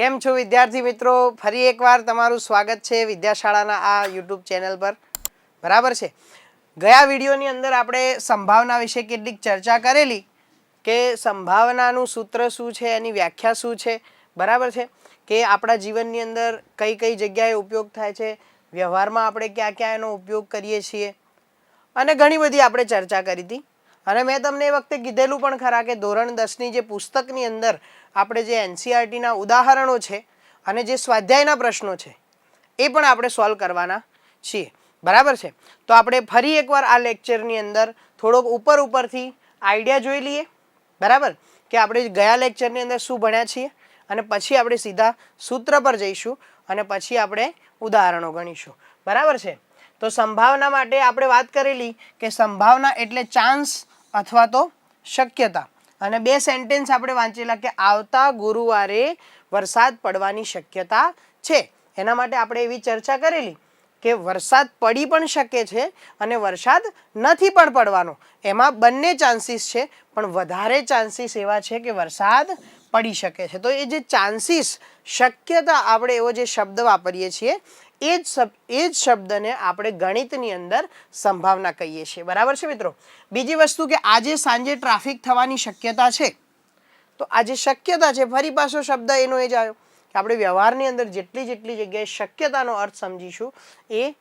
કેમ છો વિદ્યાર્થી મિત્રો? ફરી એકવાર તમારું સ્વાગત છે વિદ્યાશાળાના આ YouTube ચેનલ પર. બરાબર છે. ગયા વિડીયોની અંદર આપણે સંભાવના વિશે કેટલીક ચર્ચા કરેલી કે સંભાવનાનું સૂત્ર શું છે, એની વ્યાખ્યા શું છે. બરાબર છે કે આપણા જીવનની અંદર કઈ કઈ જગ્યાએ ઉપયોગ થાય છે, વ્યવહારમાં આપણે ક્યાં ક્યાં એનો ઉપયોગ કરીએ છીએ અને ઘણી બધી આપણે ચર્ચા કરી હતી. અને મેં તમને એ વખતે કીધેલું પણ ખરા કે ધોરણ 10ની જે પુસ્તકની અંદર આપણે જે એનસીઈઆરટીના ઉદાહરણો છે અને જે સ્વાધ્યાયના પ્રશ્નો છે એ પણ આપણે સોલ્વ કરવાના છીએ. બરાબર છે. તો આપણે ફરી એકવાર આ લેક્ચરની અંદર થોડોક ઉપરથી આઈડિયા જોઈ લઈએ. બરાબર કે આપણે ગયા લેક્ચરની અંદર શું ભણ્યા છીએ અને પછી આપણે સીધા સૂત્ર પર જઈશું અને પછી આપણે ઉદાહરણો ગણીશું. બરાબર છે. તો સંભાવના માટે આપણે વાત કરેલી કે સંભાવના એટલે ચાન્સ અથવા તો શક્યતા. અને બે સેન્ટેન્સ આપણે વાંચેલા કે આવતા ગુરુવારે વરસાદ પડવાની શક્યતા છે. એના માટે આપણે એવી ચર્ચા કરેલી કે વરસાદ પડી પણ શકે છે અને વરસાદ નથી પણ પડવાનો. એમાં બંને ચાન્સીસ છે, પણ વધારે ચાન્સીસ એવા છે કે વરસાદ પડી શકે છે. તો એ જે ચાન્સીસ, શક્યતા, આપણે એવો જે શબ્દ વાપરીએ છીએ એ જ શબ્દને આપણે ગણિતની અંદર સંભાવના કહીએ છીએ. બરાબર છે મિત્રો? બીજી વસ્તુ કે આજે સાંજે ટ્રાફિક થવાની શક્યતા છે. તો આ જે શક્યતા છે, ફરી પાછો શબ્દ એનો એ જ આવ્યો કે આપણે વ્યવહારની અંદર જેટલી જગ્યાએ શક્યતાનો અર્થ સમજીશું એ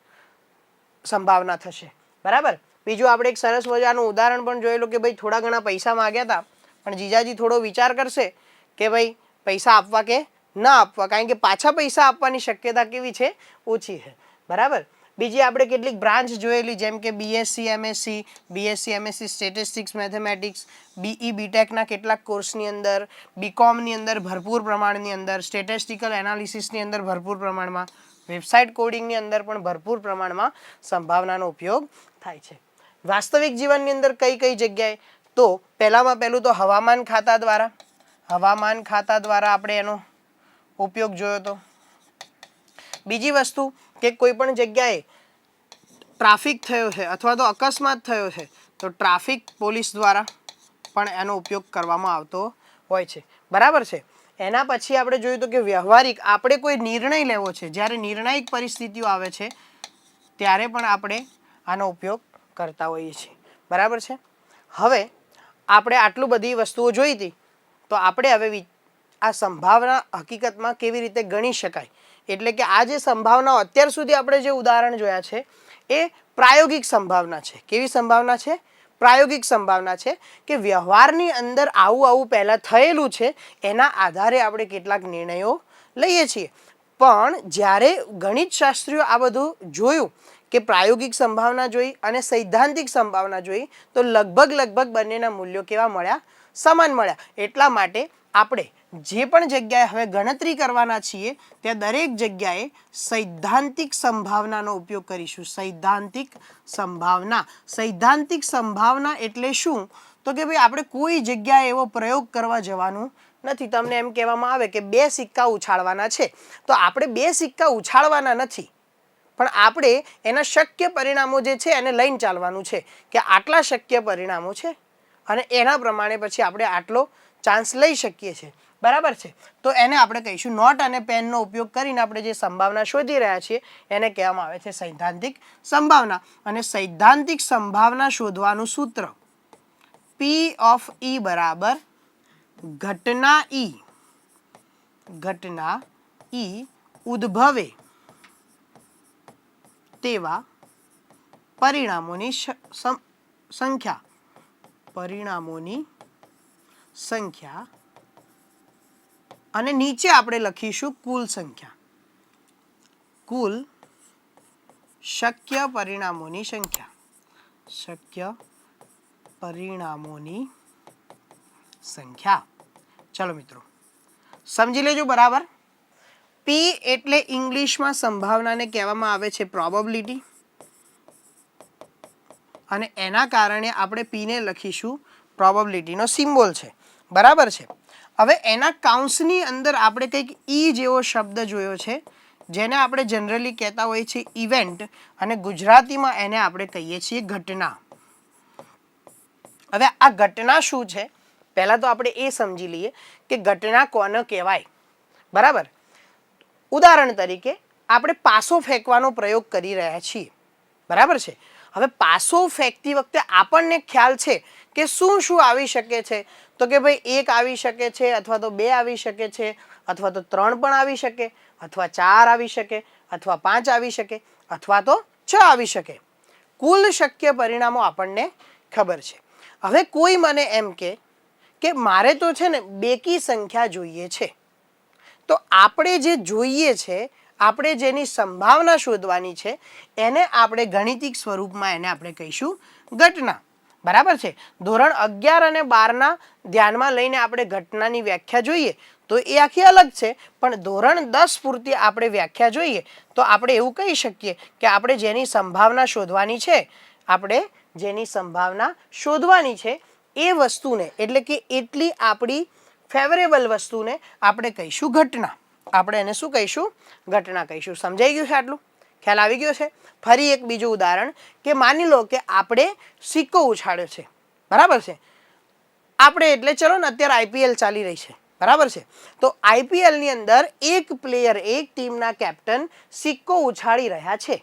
સંભાવના થશે. બરાબર. બીજું આપણે એક સરસ મજાનું ઉદાહરણ પણ જોયેલું કે ભાઈ થોડા ઘણા પૈસા માંગ્યા હતા, પણ જીજાજી થોડો વિચાર કરશે કે ભાઈ પૈસા આપવા કે ના આપવા, કારણ કે પાછા પૈસા આપવાની શક્યતા કેવી છે? ઓછી છે. બરાબર. બીજી આપણે કેટલીક બ્રાન્ચ જોયેલી, જેમ કે BSc MSc statistics mathematics, BE બીટેકના કેટલાક કોર્સની અંદર, બીકોમની અંદર ભરપૂર પ્રમાણની અંદર, સ્ટેટિસ્ટિકલ એનાલિસિસની અંદર ભરપૂર પ્રમાણમાં, વેબસાઇટ કોડિંગની અંદર પણ ભરપૂર પ્રમાણમાં સંભાવનાનો ઉપયોગ થાય છે. વાસ્તવિક જીવનની અંદર કઈ કઈ જગ્યાએ? તો પહેલું તો હવામાન ખાતા દ્વારા આપણે એનો ઉપયોગ જોયો હતો. બીજી વસ્તુ કે કોઈ પણ જગ્યાએ ટ્રાફિક થયો છે અથવા તો અકસ્માત થયો છે તો ટ્રાફિક પોલીસ દ્વારા પણ એનો ઉપયોગ કરવામાં આવતો હોય છે. બરાબર છે. એના પછી આપણે જોયું તો કે વ્યવહારિક, આપણે કોઈ નિર્ણય લેવો છે, જ્યારે નિર્ણાયક પરિસ્થિતિઓ આવે છે ત્યારે પણ આપણે આનો ઉપયોગ કરતા હોઈએ છીએ. બરાબર છે. હવે આપણે આટલું બધી વસ્તુઓ જોઈ હતી, તો આપણે હવે આ સંભાવના હકીકતમાં કેવી રીતે ગણી શકાય, એટલે કે આ જે સંભાવનાઓ અત્યાર સુધી આપણે જે ઉદાહરણ જોયા છે એ પ્રાયોગિક સંભાવના છે. કેવી સંભાવના છે? પ્રાયોગિક સંભાવના છે કે વ્યવહારની અંદર આવું પહેલાં થયેલું છે, એના આધારે આપણે કેટલાક નિર્ણયો લઈએ છીએ. પણ જ્યારે ગણિત શાસ્ત્રીઓ આ બધું જોયું કે પ્રાયોગિક સંભાવના જોઈ અને સૈદ્ધાંતિક સંભાવના જોઈ, તો લગભગ બંનેના મૂલ્યો કેવા મળ્યા? સમાન મળ્યા. એટલા માટે આપણે જે પણ જગ્યાએ હવે ગણતરી કરવાના છીએ ત્યાં દરેક જગ્યાએ સૈદ્ધાંતિક સંભાવનાનો ઉપયોગ કરીશું. સૈદ્ધાંતિક સંભાવના એટલે શું? તો કે ભાઈ આપણે કોઈ જગ્યાએ એવો પ્રયોગ કરવા જવાનું નથી. તમને એમ કહેવામાં આવે કે 2 સિક્કા ઉછાળવાના છે, તો આપણે 2 સિક્કા ઉછાળવાના નથી, પણ આપણે એના શક્ય પરિણામો જે છે એને લઈને ચાલવાનું છે કે આટલા શક્ય પરિણામો છે અને એના પ્રમાણે પછી આપણે આટલો ચાન્સ લઈ શકીએ છીએ. બરાબર છે. તો એને આપણે કહીશું નોટ અને પેનનો ઉપયોગ કરીને આપણે જે સંભાવના શોધી રહ્યા છીએ એને કહેવામાં આવે છે સૈદ્ધાંતિક સંભાવના. અને સૈદ્ધાંતિક સંભાવના શોધવાનું સૂત્ર P of E બરાબર ઘટના E ઉદ્ભવે તેવા પરિણામોની સંખ્યા અને નીચે આપણે લખીશું કુલ સંખ્યા, કુલ શક્ય પરિણામોની સંખ્યા. ચલો મિત્રો સમજી લેજો. બરાબર. P એટલે ઇંગ્લિશમાં સંભાવનાને કહેવામાં આવે છે પ્રોબેબિલિટી, અને એના કારણે આપણે P ને લખીશું, પ્રોબેબિલિટીનો સિમ્બોલ છે. બરાબર છે. હવે એના કાઉન્સની અંદર આપણે કંઈક ઈ જેવો શબ્દ જોયો છે, જેને આપણે જનરલી કહેતા હોઈએ છીએ ઇવેન્ટ, અને ગુજરાતીમાં એને આપણે કહીએ છીએ ઘટના. હવે આ ઘટના શું છે? પહેલાં તો આપણે એ સમજી લઈએ કે ઘટના કોને કહેવાય. બરાબર. ઉદાહરણ તરીકે આપણે પાસો ફેંકવાનો પ્રયોગ કરી રહ્યા છીએ, બરાબર છે. હવે પાસો ફેંકતી વખતે આપણને ખ્યાલ છે કે શું શું આવી શકે છે, તો કે ભાઈ 1 આવી શકે છે, અથવા તો 2 આવી શકે છે, અથવા તો 3 પણ આવી શકે, અથવા 4 આવી શકે, અથવા 5 આવી શકે, અથવા તો 6 આવી શકે. કુલ શક્ય પરિણામો આપણને ખબર છે. હવે કોઈ મને એમ કે મારે તો છે ને બેકી સંખ્યા જોઈએ છે, તો આપણે જે જોઈએ છે, આપણે જેની સંભાવના શોધવાની છે, એને આપણે ગણિતિક સ્વરૂપમાં એને આપણે કહીશું ઘટના, બરાબર છે. ધોરણ 11 અને 12ના ધ્યાનમાં લઈને આપણે ઘટનાની વ્યાખ્યા જોઈએ તો એ આખી અલગ છે, પણ ધોરણ 10 પૂરતી આપણે વ્યાખ્યા જોઈએ તો આપણે એવું કહી શકીએ કે આપણે જેની સંભાવના શોધવાની છે, આપણે જેની સંભાવના શોધવાની છે એ વસ્તુને, એટલે કે એટલી આપણી ફેવરેબલ વસ્તુને આપણે કહીશું ઘટના. આપણે એને શું કહીશું? ઘટના કહીશું. સમજાઈ ગયું છે આટલું? ખ્યાલ આવી ગયો છે? ફરી એક બીજું ઉદાહરણ કે માની લો કે આપણે સિક્કો ઉછાળ્યો છે, બરાબર છે. આપણે એટલે ચલો ને અત્યારે આઈપીએલ ચાલી રહી છે, બરાબર છે. તો આઈપીએલની અંદર એક પ્લેયર, એક ટીમના કેપ્ટન સિક્કો ઉછાળી રહ્યા છે,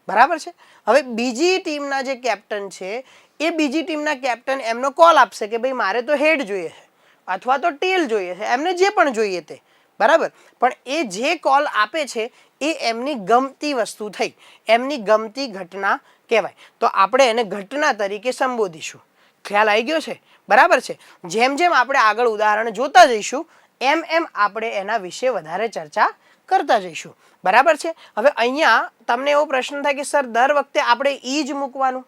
બરાબર છે. હવે બીજી ટીમના જે કેપ્ટન છે એ બીજી ટીમના કેપ્ટન એમનો કોલ આપશે કે ભાઈ મારે તો હેડ જોઈએ છે અથવા તો ટેલ જોઈએ છે, એમને જે પણ જોઈએ તે, બરાબર. પણ એ જે કોલ આપે છે એ એમની ગમતી વસ્તુ થઈ, એમની ગમતી ઘટના કહેવાય. તો આપણે એને ઘટના તરીકે સંબોધીશું. ખ્યાલ આવી ગયો છે? બરાબર છે. જેમ જેમ આપણે આગળ ઉદાહરણ જોતા જઈશું એમ એમ આપણે એના વિશે વધારે ચર્ચા કરતા જઈશું, બરાબર છે. હવે અહીંયા તમને એવો પ્રશ્ન થાય કે સર દર વખતે આપણે ઈ જ મૂકવાનું,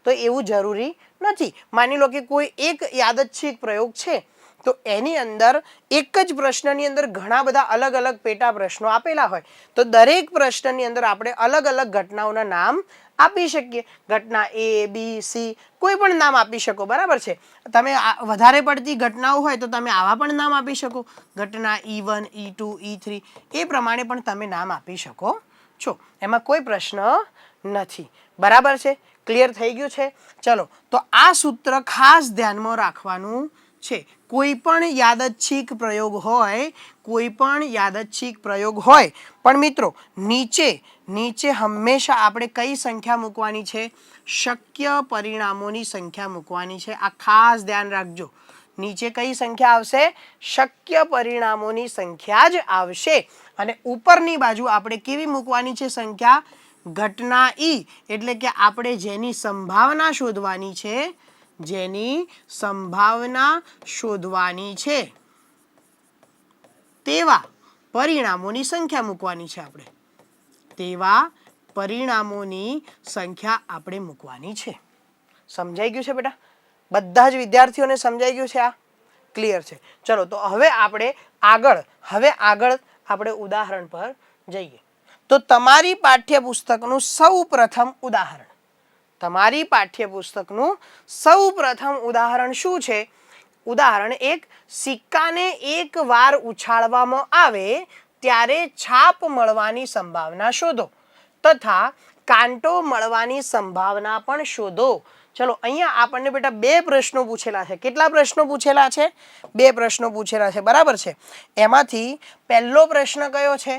તો એવું જરૂરી નથી. માની લો કે કોઈ એક યાદચ્છિક પ્રયોગ છે તો એની અંદર એક જ પ્રશ્નની અંદર ઘણા બધા અલગ અલગ પેટા પ્રશ્નો આપેલા હોય, તો દરેક પ્રશ્નની અંદર આપણે અલગ અલગ ઘટનાઓના નામ આપી શકીએ. ઘટના A, B, C કોઈ પણ નામ આપી શકો, બરાબર છે. તમે વધારે પડતી ઘટનાઓ હોય તો તમે આવા પણ નામ આપી શકો, ઘટના E1, E2, E3 એ પ્રમાણે પણ તમે નામ આપી શકો છો, એમાં કોઈ પ્રશ્ન નથી, બરાબર છે. ક્લિયર થઈ ગયું છે? ચલો, તો આ સૂત્ર ખાસ ધ્યાનમાં રાખવાનું છે. કોઈ પણ યાદચ્છિક પ્રયોગ હોય, કોઈ પણ યાદચ્છિક પ્રયોગ હોય, પણ મિત્રો નીચે હંમેશા આપણે કઈ સંખ્યા મૂકવાની છે? શક્ય પરિણામોની સંખ્યા મૂકવાની છે. આ ખાસ ધ્યાન રાખજો. નીચે કઈ સંખ્યા આવશે? શક્ય પરિણામોની સંખ્યા જ આવશે. અને ઉપરની બાજુ આપણે કેવી મૂકવાની છે સંખ્યા? ઘટના ઈ, એટલે કે આપણે જેની સંભાવના શોધવાની છે, જેની સંભાવના શોધવાની છે તેવા પરિણામોની સંખ્યા મૂકવાની છે. આપણે તેવા પરિણામોની સંખ્યા આપણે મૂકવાની છે. સમજાઈ ગયું છે બેટા? બધા જ વિદ્યાર્થીઓને સમજાઈ ગયું છે? આ ક્લિયર છે? ચલો, તો હવે આપણે આગળ આપણે ઉદાહરણ પર જઈએ. તો તમારી પાઠ્યપુસ્તકનું સૌપ્રથમ ઉદાહરણ શું છે? ઉદાહરણ 1, સિક્કાને એક વાર ઉછાળવામાં આવે ત્યારે છાપ મળવાની સંભાવના શોધો તથા કાંટો મળવાની સંભાવના પણ શોધો. ચલો, અહીંયા આપણને બેટા 2 પ્રશ્નો પૂછેલા છે. કેટલા પ્રશ્નો પૂછેલા છે? 2 પ્રશ્નો પૂછેલા છે, બરાબર છે. એમાંથી પહેલો પ્રશ્ન કયો છે?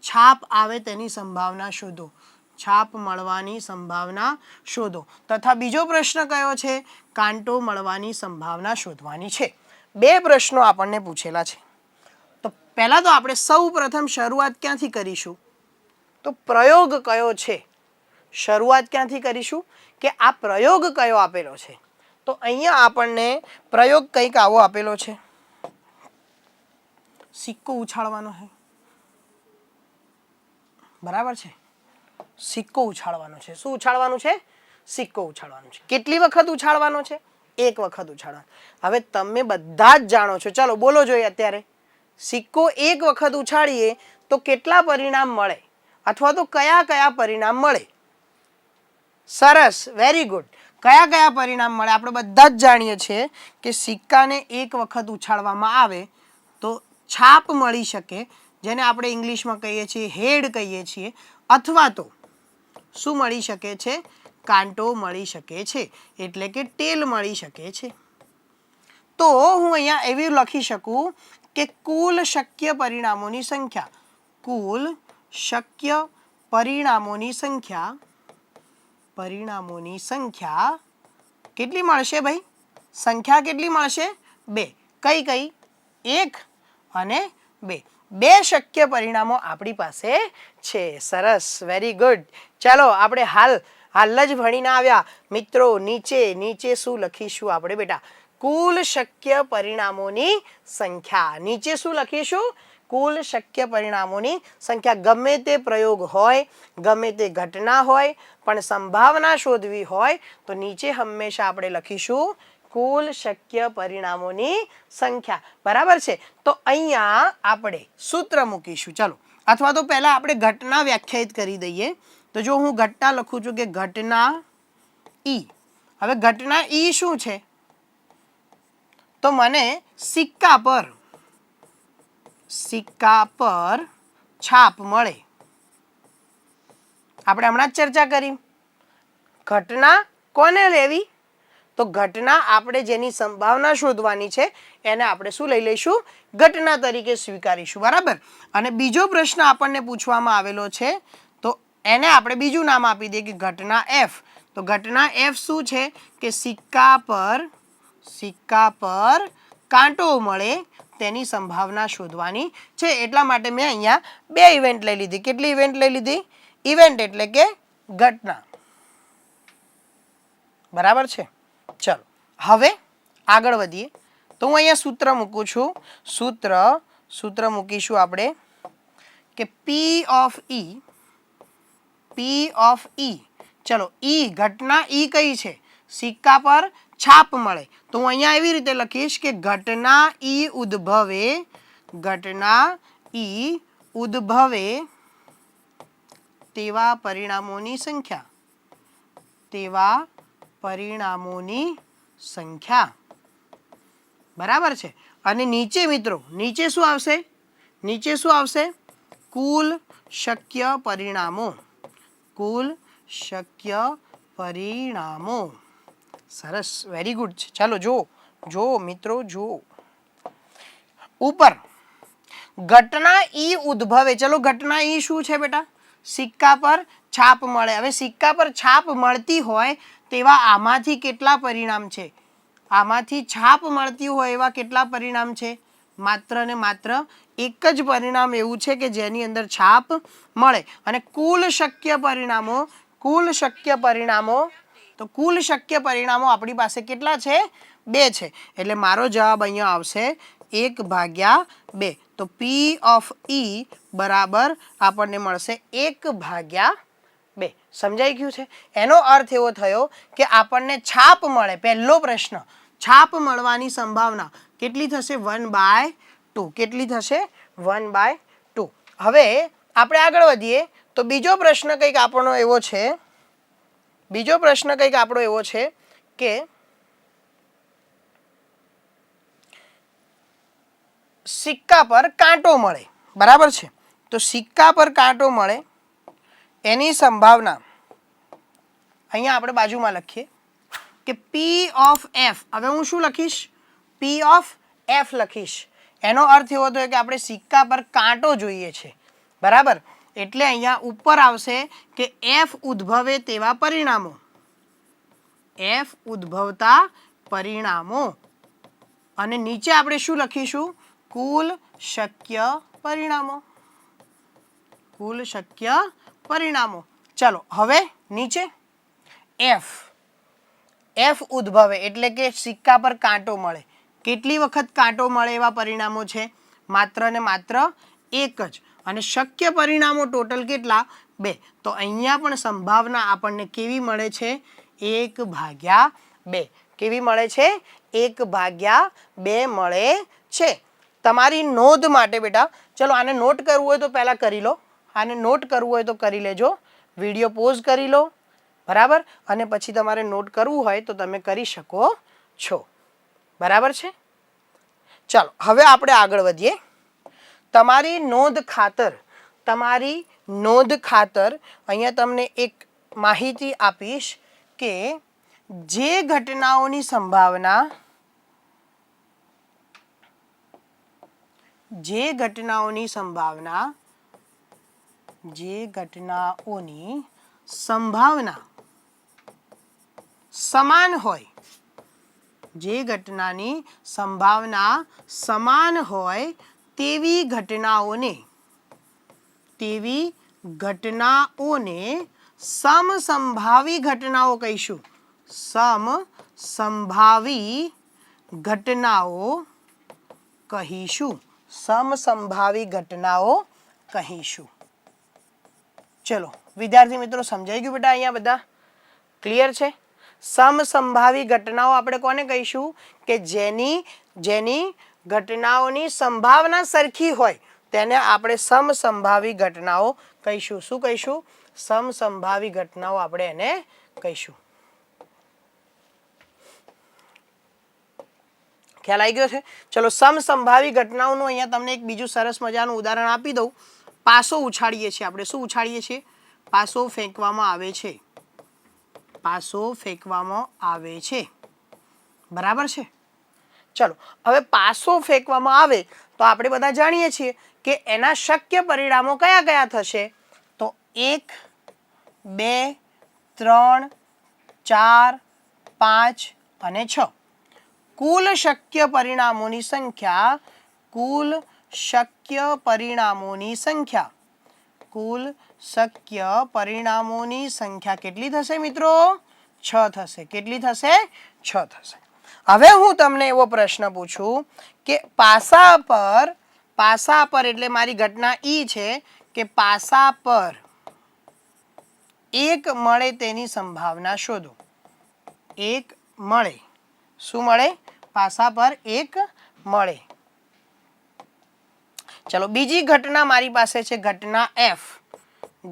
છાપ આવે તેની સંભાવના શોધો, છાપ મળવાની સંભાવના શોધો. તથા બીજો પ્રશ્ન કયો છે? કાંટો મળવાની સંભાવના શોધવાની છે. 2 પ્રશ્નો આપણને પૂછેલા છે. તો પહેલા તો આપણે સૌપ્રથમ શરૂઆત ક્યાંથી કરીશું? તો પ્રયોગ કયો છે? શરૂઆત ક્યાંથી કરીશું કે આ પ્રયોગ કયો આપેલો છે? તો અહીંયા આપણને પ્રયોગ કંઈક આવો આપેલો છે. સિક્કો ઉછાળવાનો છે, બરાબર છે. સિક્કો ઉછાળવાનો છે. શું ઉછાળવાનું છે? સિક્કો ઉછાળવાનો છે. કેટલી વખત ઉછાળવાનો છે? 1 વખત ઉછાળવાનો. હવે તમે બધા જ જાણો છો, ચલો બોલો જોઈએ અત્યારે. સિક્કો 1 વખત ઉછાળીએ તો કેટલા પરિણામ મળે, અથવા તો કયા કયા પરિણામ મળે? સરસ, વેરી ગુડ. કયા કયા પરિણામ મળે? આપણે બધા જ જાણીએ છીએ કે સિક્કાને 1 વખત ઉછાળવામાં આવે તો છાપ મળી શકે, જેને આપણે ઇંગ્લિશમાં કહીએ છીએ હેડ કહીએ છીએ, અથવા તો શું મળી શકે છે? કાંટો મળી શકે છે, એટલે કે ટેલ મળી શકે છે. તો હું અહીંયા એવું લખી શકું કે કુલ શક્ય પરિણામોની સંખ્યા, કુલ શક્ય પરિણામોની સંખ્યા કેટલી મળશે ભાઈ? સંખ્યા કેટલી મળશે? 2. કઈ કઈ? 1 અને 2. 2 શક્ય પરિણામો આપણી પાસે છે. સરસ, વેરી ગુડ. ચાલો આપણે હાલ જ ભણીને આવ્યા મિત્રો. નીચે શું લખીશું આપણે બેટા? કુલ શક્ય પરિણામોની સંખ્યા. નીચે શું લખીશું? કુલ શક્ય પરિણામોની સંખ્યા. ગમે તે પ્રયોગ હોય, ગમે તે ઘટના હોય, પણ સંભાવના શોધવી હોય તો નીચે હંમેશા આપણે લખીશું કુલ શક્ય પરિણામોની સંખ્યા. બરાબર છે? તો અહીંયા આપણે સૂત્ર મૂકીશું. ચાલો, અથવા તો પહેલા આપણે ઘટના વ્યાખ્યાયિત કરી દઈએ. તો જો હું ઘટના લખું છું કે ઘટના ઈ. હવે ઘટના ઈ શું છે? તો મને સિક્કા પર છાપ મળે. આપણે હમણાં જ ચર્ચા કરી. ઘટના કોને લેવી? તો ઘટના આપણે જેની સંભાવના શોધવાની છે એને આપણે શું લઈ લઈશું? ઘટના તરીકે સ્વીકારીશું. બરાબર? અને બીજો પ્રશ્ન આપણને પૂછવામાં આવેલો છે તો એને આપણે બીજું નામ આપી દઈએ કે ઘટના એફ. તો ઘટના એફ શું છે? કે સિક્કા પર કાંટો મળે તેની સંભાવના શોધવાની છે. એટલા માટે મેં અહીંયા 2 ઇવેન્ટ લઈ લીધી. કેટલી ઇવેન્ટ લઈ લીધી? ઇવેન્ટ એટલે કે ઘટના. બરાબર છે? ચલો હવે આગળ વધીએ. તો હું અહીંયા સૂત્ર મૂકું છું. સૂત્ર મૂકીશું આપણે કે P of E. ચલો, ઈ ઘટના ઈ કઈ છે? સિક્કા પર છાપ મળે. તો હું અહીંયા એવી રીતે લખીશ કે ઘટના ઈ ઉદ્ભવે તેવા પરિણામોની સંખ્યા. બરાબર છે? અને નીચે મિત્રો, નીચે શું આવશે? કુલ શક્ય પરિણામો. સરસ, વેરી ગુડ છે. ચાલો જો મિત્રો, જુઓ ઉપર ઘટના ઈ ઉદ્ભવે. ચલો, ઘટના ઈ શું છે બેટા? સિક્કા પર છાપ મળે. હવે સિક્કા પર છાપ મળતી હોય તેવા આમાંથી કેટલા પરિણામ છે? આમાંથી છાપ મળતી હોય એવા કેટલા પરિણામ છે? માત્ર ને માત્ર એક જ પરિણામ એવું છે કે જેની અંદર છાપ મળે. અને કુલ શક્ય પરિણામો આપણી પાસે કેટલા છે? 2 છે. એટલે મારો જવાબ અહીંયા આવશે 1/2. તો P of E બરાબર આપણને મળશે 1/2. સમજાઈ ગયું છે? એનો અર્થ એવો થયો કે આપણને છાપ મળે. પહેલો પ્રશ્ન, છાપ મળવાની સંભાવના કેટલી થશે? 1/2. કેટલી થશે? 1/2. હવે આપણે આગળ વધીએ તો બીજો પ્રશ્ન કંઈક આપણો એવો છે કે સિક્કા પર કાંટો મળે. બરાબર છે? તો સિક્કા પર કાંટો મળે એની સંભાવના અહીંયા આપણે બાજુમાં લખીએ કે P of F. હવે હું શું લખીશ? P of F લખીશ. એનો અર્થ એવો થયો કે આપણે સિક્કા પર કાંટો જોઈએ છે. બરાબર? એટલે અહીંયા ઉપર આવશે કે F ઉદ્ભવે તેવા પરિણામો. અને નીચે આપણે શું લખીશું? કુલ શક્ય પરિણામો. ચલો હવે નીચે F ઉદ્ભવે એટલે કે સિક્કા પર કાંટો મળે. કેટલી વખત કાંટો મળે એવા પરિણામો છે? માત્ર ને માત્ર 1 જ. અને શક્ય પરિણામો ટોટલ કેટલા? 2. તો અહીંયા પણ સંભાવના આપણને કેવી મળે છે? 1/2. કેવી મળે છે? 1/2 મળે છે. તમારી નોંધ માટે બેટા, ચલો આને નોટ કરવું હોય તો પહેલાં કરી લો. આને નોટ કરવું હોય તો કરી લેજો. વિડીયો પોઝ કરી લો. બરાબર? અને પછી તમારે નોટ કરવું હોય તો તમે કરી શકો છો. બરાબર છે? ચાલો હવે આપણે આગળ વધીએ. તમારી નોંધ ખાતર અહીંયા તમને એક માહિતી આપીશ કે જે ઘટનાઓની સંભાવના જે ઘટનાઓની સંભાવના સમાન હોય, જે ઘટનાની સંભાવના સમાન હોય તેવી ઘટનાઓને સમસંભાવી ઘટનાઓ કહીશું. સમસંભાવી ઘટનાઓ કહીશું. ચલો વિદ્યાર્થી મિત્રો, સમજાઈ ગયું બેટા? અહીંયા બધા ક્લિયર છે? સમસંભાવી ઘટનાઓ આપણે કોને કહીશું? કે જેની ઘટનાઓની સંભાવના સરખી હોય તેને આપણે સમસંભાવી ઘટનાઓ કહીશું. શું કહીશું? સમસંભાવી ઘટનાઓ આપણે એને કહીશું. ખ્યાલ આવી ગયો છે? ચલો સમસંભાવી ઘટનાઓનું અહીંયા તમને એક બીજું સરસ મજાનું ઉદાહરણ આપી દઉં. પાસો ઉછાળીએ છીએ આપણે. શું ઉછાળીએ છીએ? પાસો ફેંકવામાં આવે છે. બરાબર છે? ચલો હવે પાસો ફેંકવામાં આવે તો આપણે બધા જાણીએ છીએ કે એના શક્ય પરિણામો કયા કયા થશે? તો 1, 2, 3, 4, 5 અને 6. કુલ શક્ય પરિણામોની સંખ્યા કેટલી થશે મિત્રો? 6 થશે. કેટલી થશે? 6 થશે. હવે હું તમને એવો પ્રશ્ન પૂછું કે પાસા પર એટલે મારી ઘટના ઈ છે કે પાસા પર 1 મળે તેની સંભાવના શોધો. 1 મળે. શું મળે? પાસા પર 1 મળે. ચલો બીજી ઘટના મારી પાસે છે, ઘટના F.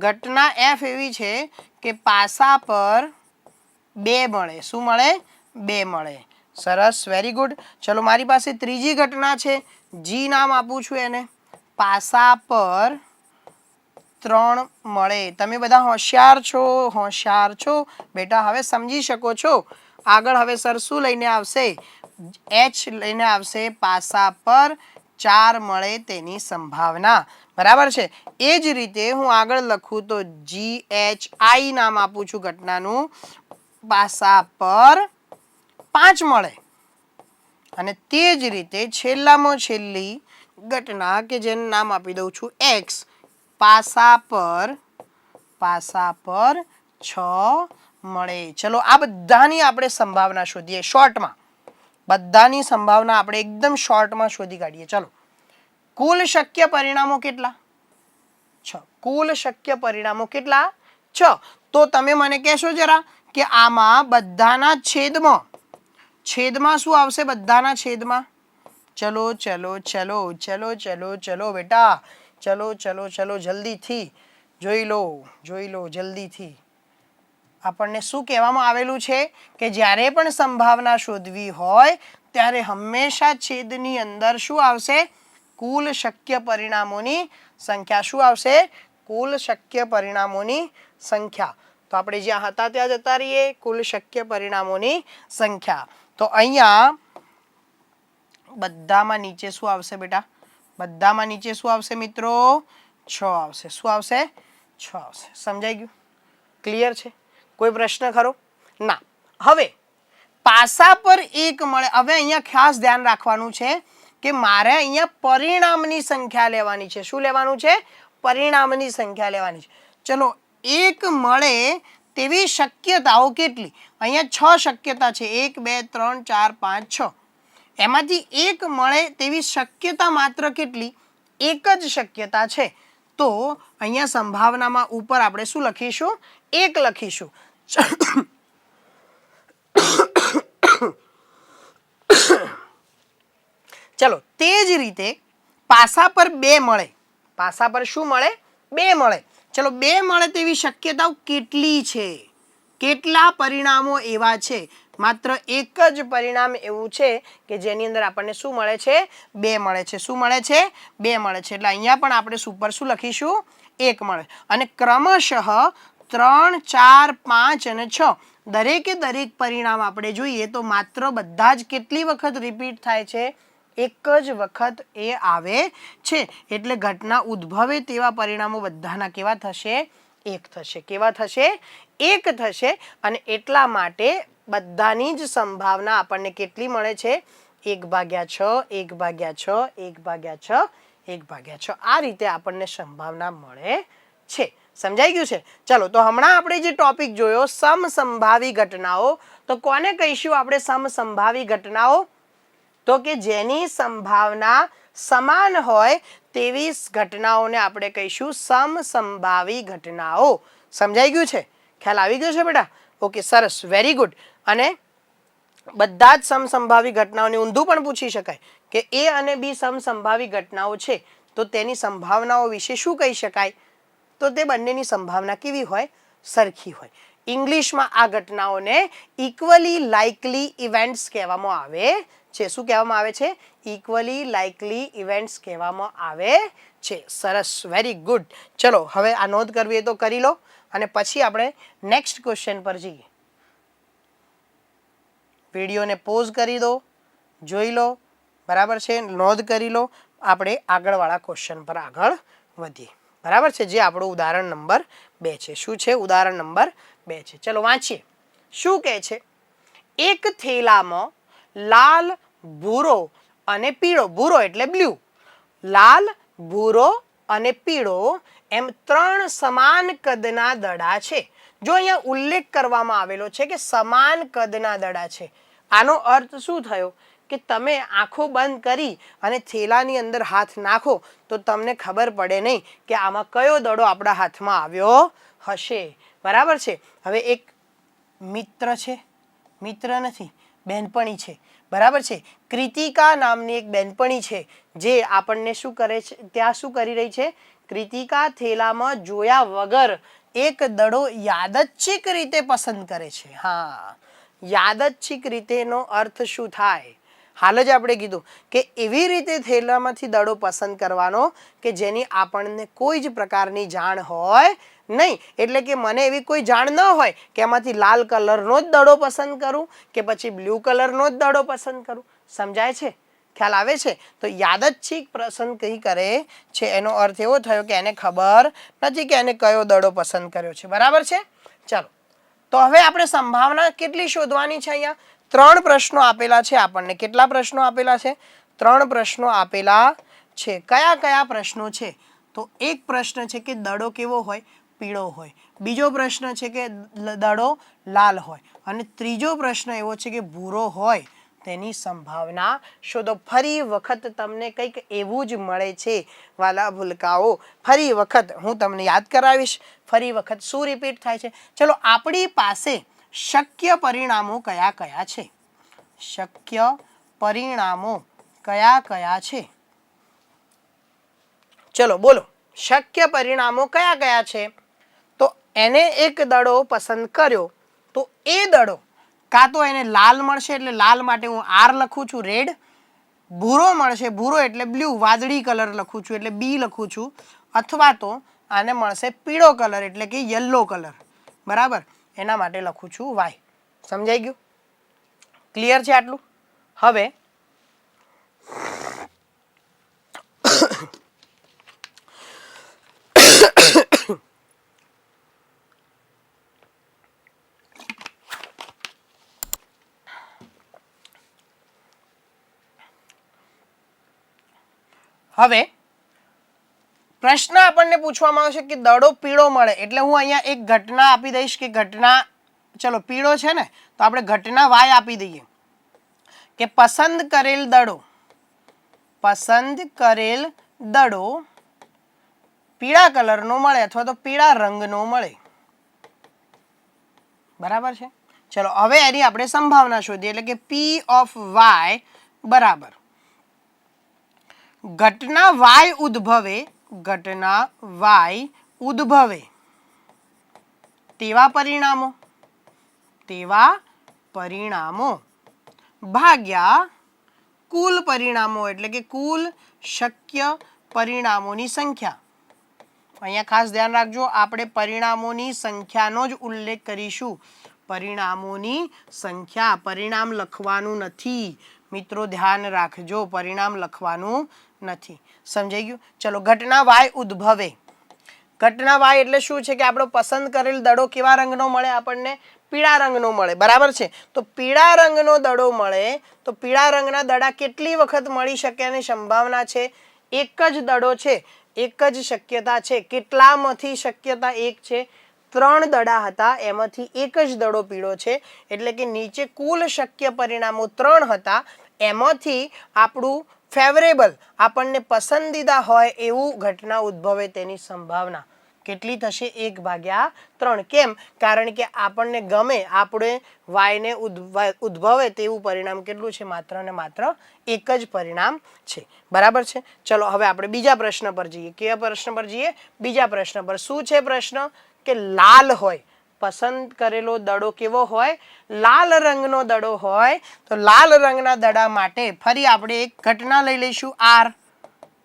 ઘટના F એવી છે કે પાસા પર 2 મળે. શું મળે? 2 મળે. સરસ, વેરી ગુડ. ચલો મારી પાસે ત્રીજી ઘટના છે, G નામ આપું છું એને. પાસા પર 3 મળે. તમે બધા હોશિયાર છો બેટા, હવે સમજી શકો છો. આગળ હવે સર શું લઈને આવશે? H લઈને આવશે. પાસા પર 4 મળે તેની સંભાવના. બરાબર છે? એ જ રીતે હું આગળ લખું તો GHI નામ આપું છું ઘટનાનું. પાસા પર 5 મળે. અને તે જ રીતે છેલ્લામાં છેલ્લી ઘટના કે જેનું નામ આપી દઉં છું X. પાસા પર 6 મળે. ચલો આ બધાની આપણે સંભાવના શોધીએ શોર્ટમાં. બધાની સંભાવના આપણે એકદમ શોર્ટમાં શોધી કાઢીએ. ચલો કુલ શક્ય પરિણામો કેટલા? 6. કુલ શક્ય પરિણામો કેટલા? 6. તો તમે મને કહેશો જરા કે આમાં બધાના છેદમાં શું આવશે? બધાના છેદમાં ચલો બેટા, ચલો જલ્દીથી જોઈ લો જલ્દીથી. આપણને શું કહેવામાં આવેલું છે કે જ્યારે પણ સંભાવના શોધવી હોય ત્યારે હંમેશા છેદની અંદર શું આવશે? કુલ શક્ય પરિણામોની સંખ્યા. શું આવશે? કુલ શક્ય પરિણામોની સંખ્યા. તો આપણે જ્યાં હતા ત્યાં જતા રહીએ. કુલ શક્ય પરિણામોની સંખ્યા. તો અહીંયા બધામાં નીચે શું આવશે બેટા? બધામાં નીચે શું આવશે મિત્રો? 6 આવશે. શું આવશે? 6 આવશે. સમજાઈ ગયું? ક્લિયર છે? કોઈ પ્રશ્ન ખરો? ના. હવે પાસા પર 1 મળે. હવે અહીંયા ખાસ ધ્યાન રાખવાનું છે કે મારે અહીંયા પરિણામની સંખ્યા લેવાની છે. શું લેવાનું છે? પરિણામની સંખ્યા લેવાની છે. ચલો 1 મળે તેવી શક્યતાઓ કેટલી? અહીંયા 6 શક્યતા છે. 1, 2, 3, 4, 5, 6. એમાંથી 1 મળે તેવી શક્યતા માત્ર કેટલી? 1 જ શક્યતા છે. તો અહીંયા સંભાવનામાં ઉપર આપણે શું લખીશું? 1 લખીશું. ચલો તે જ રીતે પાસા પર 2 મળે. પાસા પર શું મળે? 2 મળે. ચલો 2 મળે તેવી શક્યતાઓ કેટલી છે? કેટલા પરિણામો એવા છે? માત્ર એક જ પરિણામ એવું છે કે જેની અંદર આપણને શું મળે છે? 2 મળે છે. શું મળે છે? 2 મળે છે. એટલે અહીંયા પણ આપણે ઉપર શું લખીશું? 1 મળે. અને ક્રમશઃ 3, 4, 5 અને 6 દરેકે દરેક પરિણામ આપણે જોઈએ તો માત્ર બધા જ કેટલી વખત રિપીટ થાય છે? એક જ વખત એ આવે છે એટલે ઘટના ઉદ્ભવે તેવા પરિણામો બધાના કેવા થશે? એક થશે. કેવા થશે? એક થશે. અને એટલા માટે બધાની જ સંભાવના આપણને કેટલી મળે છે? 1/6, 1/6, 1/6, 1/6. આ રીતે આપણને સંભાવના મળે છે. સમજાઈ ગયું છે? ચલો, તો હમણાં આપણે જે ટોપિક જોયો સમસંભાવી ઘટનાઓ, તો કોને કહીશું આપણે સમસંભાવી ઘટનાઓ? તો કે જેની સંભાવના સમાન હોય તેવી ઘટનાઓને આપણે કહીશું સમસંભાવી ઘટનાઓ. સમજાઈ ગયું છે? ખ્યાલ આવી ગયો છે બેટા? ઓકે, સરસ, વેરી ગુડ. અને બધા જ સમસંભાવી ઘટનાઓને ઊંધું પણ પૂછી શકાય કે એ અને બી સમસંભાવી ઘટનાઓ છે તો તેની સંભાવનાઓ વિશે શું કહી શકાય? તો તે બંનેની સંભાવના કેવી હોય? સરખી હોય. ઇંગ્લિશમાં આ ઘટનાઓને ઇક્વલી લાઇકલી ઇવેન્ટ્સ કહેવામાં આવે છે. શું કહેવામાં આવે છે? ઇક્વલી લાઇકલી ઇવેન્ટ્સ કહેવામાં આવે છે. સરસ, વેરી ગુડ. ચલો, હવે આ નોંધ કરવી એ તો કરી લો અને પછી આપણે નેક્સ્ટ ક્વેશ્ચન પર જઈએ. વિડીયોને પોઝ કરી દો, જોઈ લો, બરાબર છે, નોંધ કરી લો. આપણે આગળવાળા ક્વેશ્ચન પર આગળ વધીએ. બરાબર છે, જે આપણું ઉદાહરણ નંબર 2 છે. શું છે? ઉદાહરણ નંબર 2 છે. ચલો વાંચીએ. શું કહે છે? એક થેલામાં લાલ, ભૂરો અને પીળો, ભૂરો એટલે બ્લુ, લાલ, ભૂરો અને પીળો એમ 3 સમાન કદના દડા છે. જો અહીંયા ઉલ્લેખ કરવામાં આવેલો છે કે સમાન કદના દડા છે, આનો અર્થ શું થયો? કે તમે આંખો બંધ કરી અને થેલાની અંદર હાથ નાખો તો તમને ખબર પડે નહીં કે આમાં કયો દડો આપણા હાથમાં આવ્યો હશે. બરાબર છે. હવે એક મિત્ર છે, મિત્ર નથી, બહેનપણી છે. બરાબર છે. કૃતિકા નામની એક બહેનપણી છે જે આપણને શું કરે છે? ત્યાં શું કરી રહી છે? કૃતિકા થેલામાં જોયા વગર એક દડો યાદચ્છિક રીતે પસંદ કરે છે. હા, યાદચ્છિક રીતેનો અર્થ શું થાય? હાલ જ આપણે કીધું કે એવી રીતે થેલામાંથી દડો પસંદ કરવાનો કે જેની આપણને કોઈ જ પ્રકારની જાણ હોય નહીં. એટલે કે મને એવી કોઈ જાણ ન હોય કે એમાંથી લાલ કલરનો જ દડો પસંદ કરું કે પછી બ્લુ કલરનો જ દડો પસંદ કરું. સમજાય છે? ખ્યાલ આવે છે? તો યાદચ્છિક પસંદ કઈ કરે છે એનો અર્થ એવો થયો કે એને ખબર નથી કે એને કયો દડો પસંદ કર્યો છે. બરાબર છે? ચલો, તો હવે આપણે સંભાવના કેટલી શોધવાની છે? અહીંયા 3 પ્રશ્નો આપેલા છે આપણને. કેટલા પ્રશ્નો આપેલા છે? 3 પ્રશ્નો આપેલા છે. કયા કયા પ્રશ્નો છે? તો એક પ્રશ્ન છે કે દડો કેવો હોય? પીળો હોય. બીજો પ્રશ્ન છે કે દડો લાલ હોય. અને ત્રીજો પ્રશ્ન એવો છે કે ભૂરો હોય. તેની સંભાવના શોધો. ફરી વખત તમને કંઈક એવું જ મળે છે વાલા ભૂલકાઓ. ફરી વખત હું તમને યાદ કરાવીશ. ફરી વખત શું રિપીટ થાય છે? ચલો, આપણી પાસે શક્ય પરિણામો કયા કયા છે? શક્ય પરિણામો કયા કયા છે? ચલો બોલો, શક્ય પરિણામો કયા કયા છે? તો એને એક દડો પસંદ કર્યો તો એ દડો કાં તો એને લાલ મળશે એટલે લાલ માટે હું R લખું છું, રેડ. ભૂરો મળશે, ભૂરો એટલે બ્લુ, વાદળી કલર લખું છું એટલે B લખું છું. અથવા તો આને મળશે પીળો કલર એટલે કે યલો કલર. બરાબર, એના માટે લખું છું Y. સમજાઈ ગયું? ક્લિયર છે આટલું? હવે હવે પ્રશ્ન આપણને પૂછવામાં આવશે કે દડો પીળો મળે એટલે હું અહીંયા એક ઘટના આપી દઈશ કે ઘટના, ચલો પીળો છે ને તો આપણે ઘટના Y આપી દઈએ કે પસંદ કરેલ દડો પીળા કલરનો મળે અથવા તો પીળા રંગનો મળે. બરાબર છે? ચલો, હવે એની આપણે સંભાવના શોધીએ એટલે કે P of Y બરાબર ઘટના Y ઉદ્ભવે તેવા પરિણામો ભાગ્યા કુલ પરિણામો એટલે કે કુલ શક્ય પરિણામોની સંખ્યા. અહીંયા ખાસ ધ્યાન રાખજો, આપણે પરિણામોની સંખ્યાનો જ ઉલ્લેખ કરીશું, પરિણામોની સંખ્યા. પરિણામ લખવાનું નથી મિત્રો, ધ્યાન રાખજો, પરિણામ લખવાનું નથી. સમજાઈ ગયું? ચલો, ઘટના વાય ઉદ્ભવે. ઘટના વાય એટલે શું છે કે આપણો પસંદ કરેલ દડો કેવા રંગનો મળે આપણને? પીળા રંગનો મળે. બરાબર છે? તો પીળા રંગનો દડો મળે તો પીળા રંગના દડા કેટલી વખત મળી શકે અને સંભાવના છે? એક જ દડો છે, એક જ શક્યતા છે. કેટલામાંથી શક્યતા? એક છે. 3 દડા હતા, એમાંથી એક જ દડો પીળો છે, એટલે કે નીચે કુલ શક્ય પરિણામો 3 હતા, એમાંથી આપણું ફેવરેબલ, આપણને પસંદીદા હોય એવું ઘટના ઉદ્ભવે તેની સંભાવના કેટલી થશે? 1/3. કેમ? કારણ કે આપણને ગમે, આપણે વાયને ઉદ્ભવે તેવું પરિણામ કેટલું છે? માત્ર ને માત્ર એક જ પરિણામ છે. બરાબર છે? ચલો હવે આપણે બીજા પ્રશ્ન પર જઈએ. કયા પ્રશ્ન પર જઈએ? બીજા પ્રશ્ન પર. શું છે પ્રશ્ન? કે લાલ હોય, પસંદ કરેલો દડો કેવો હોય? લાલ રંગનો દડો હોય. તો લાલ રંગના દડા માટે ફરી આપણે એક ઘટના લઈ લઈશું આર,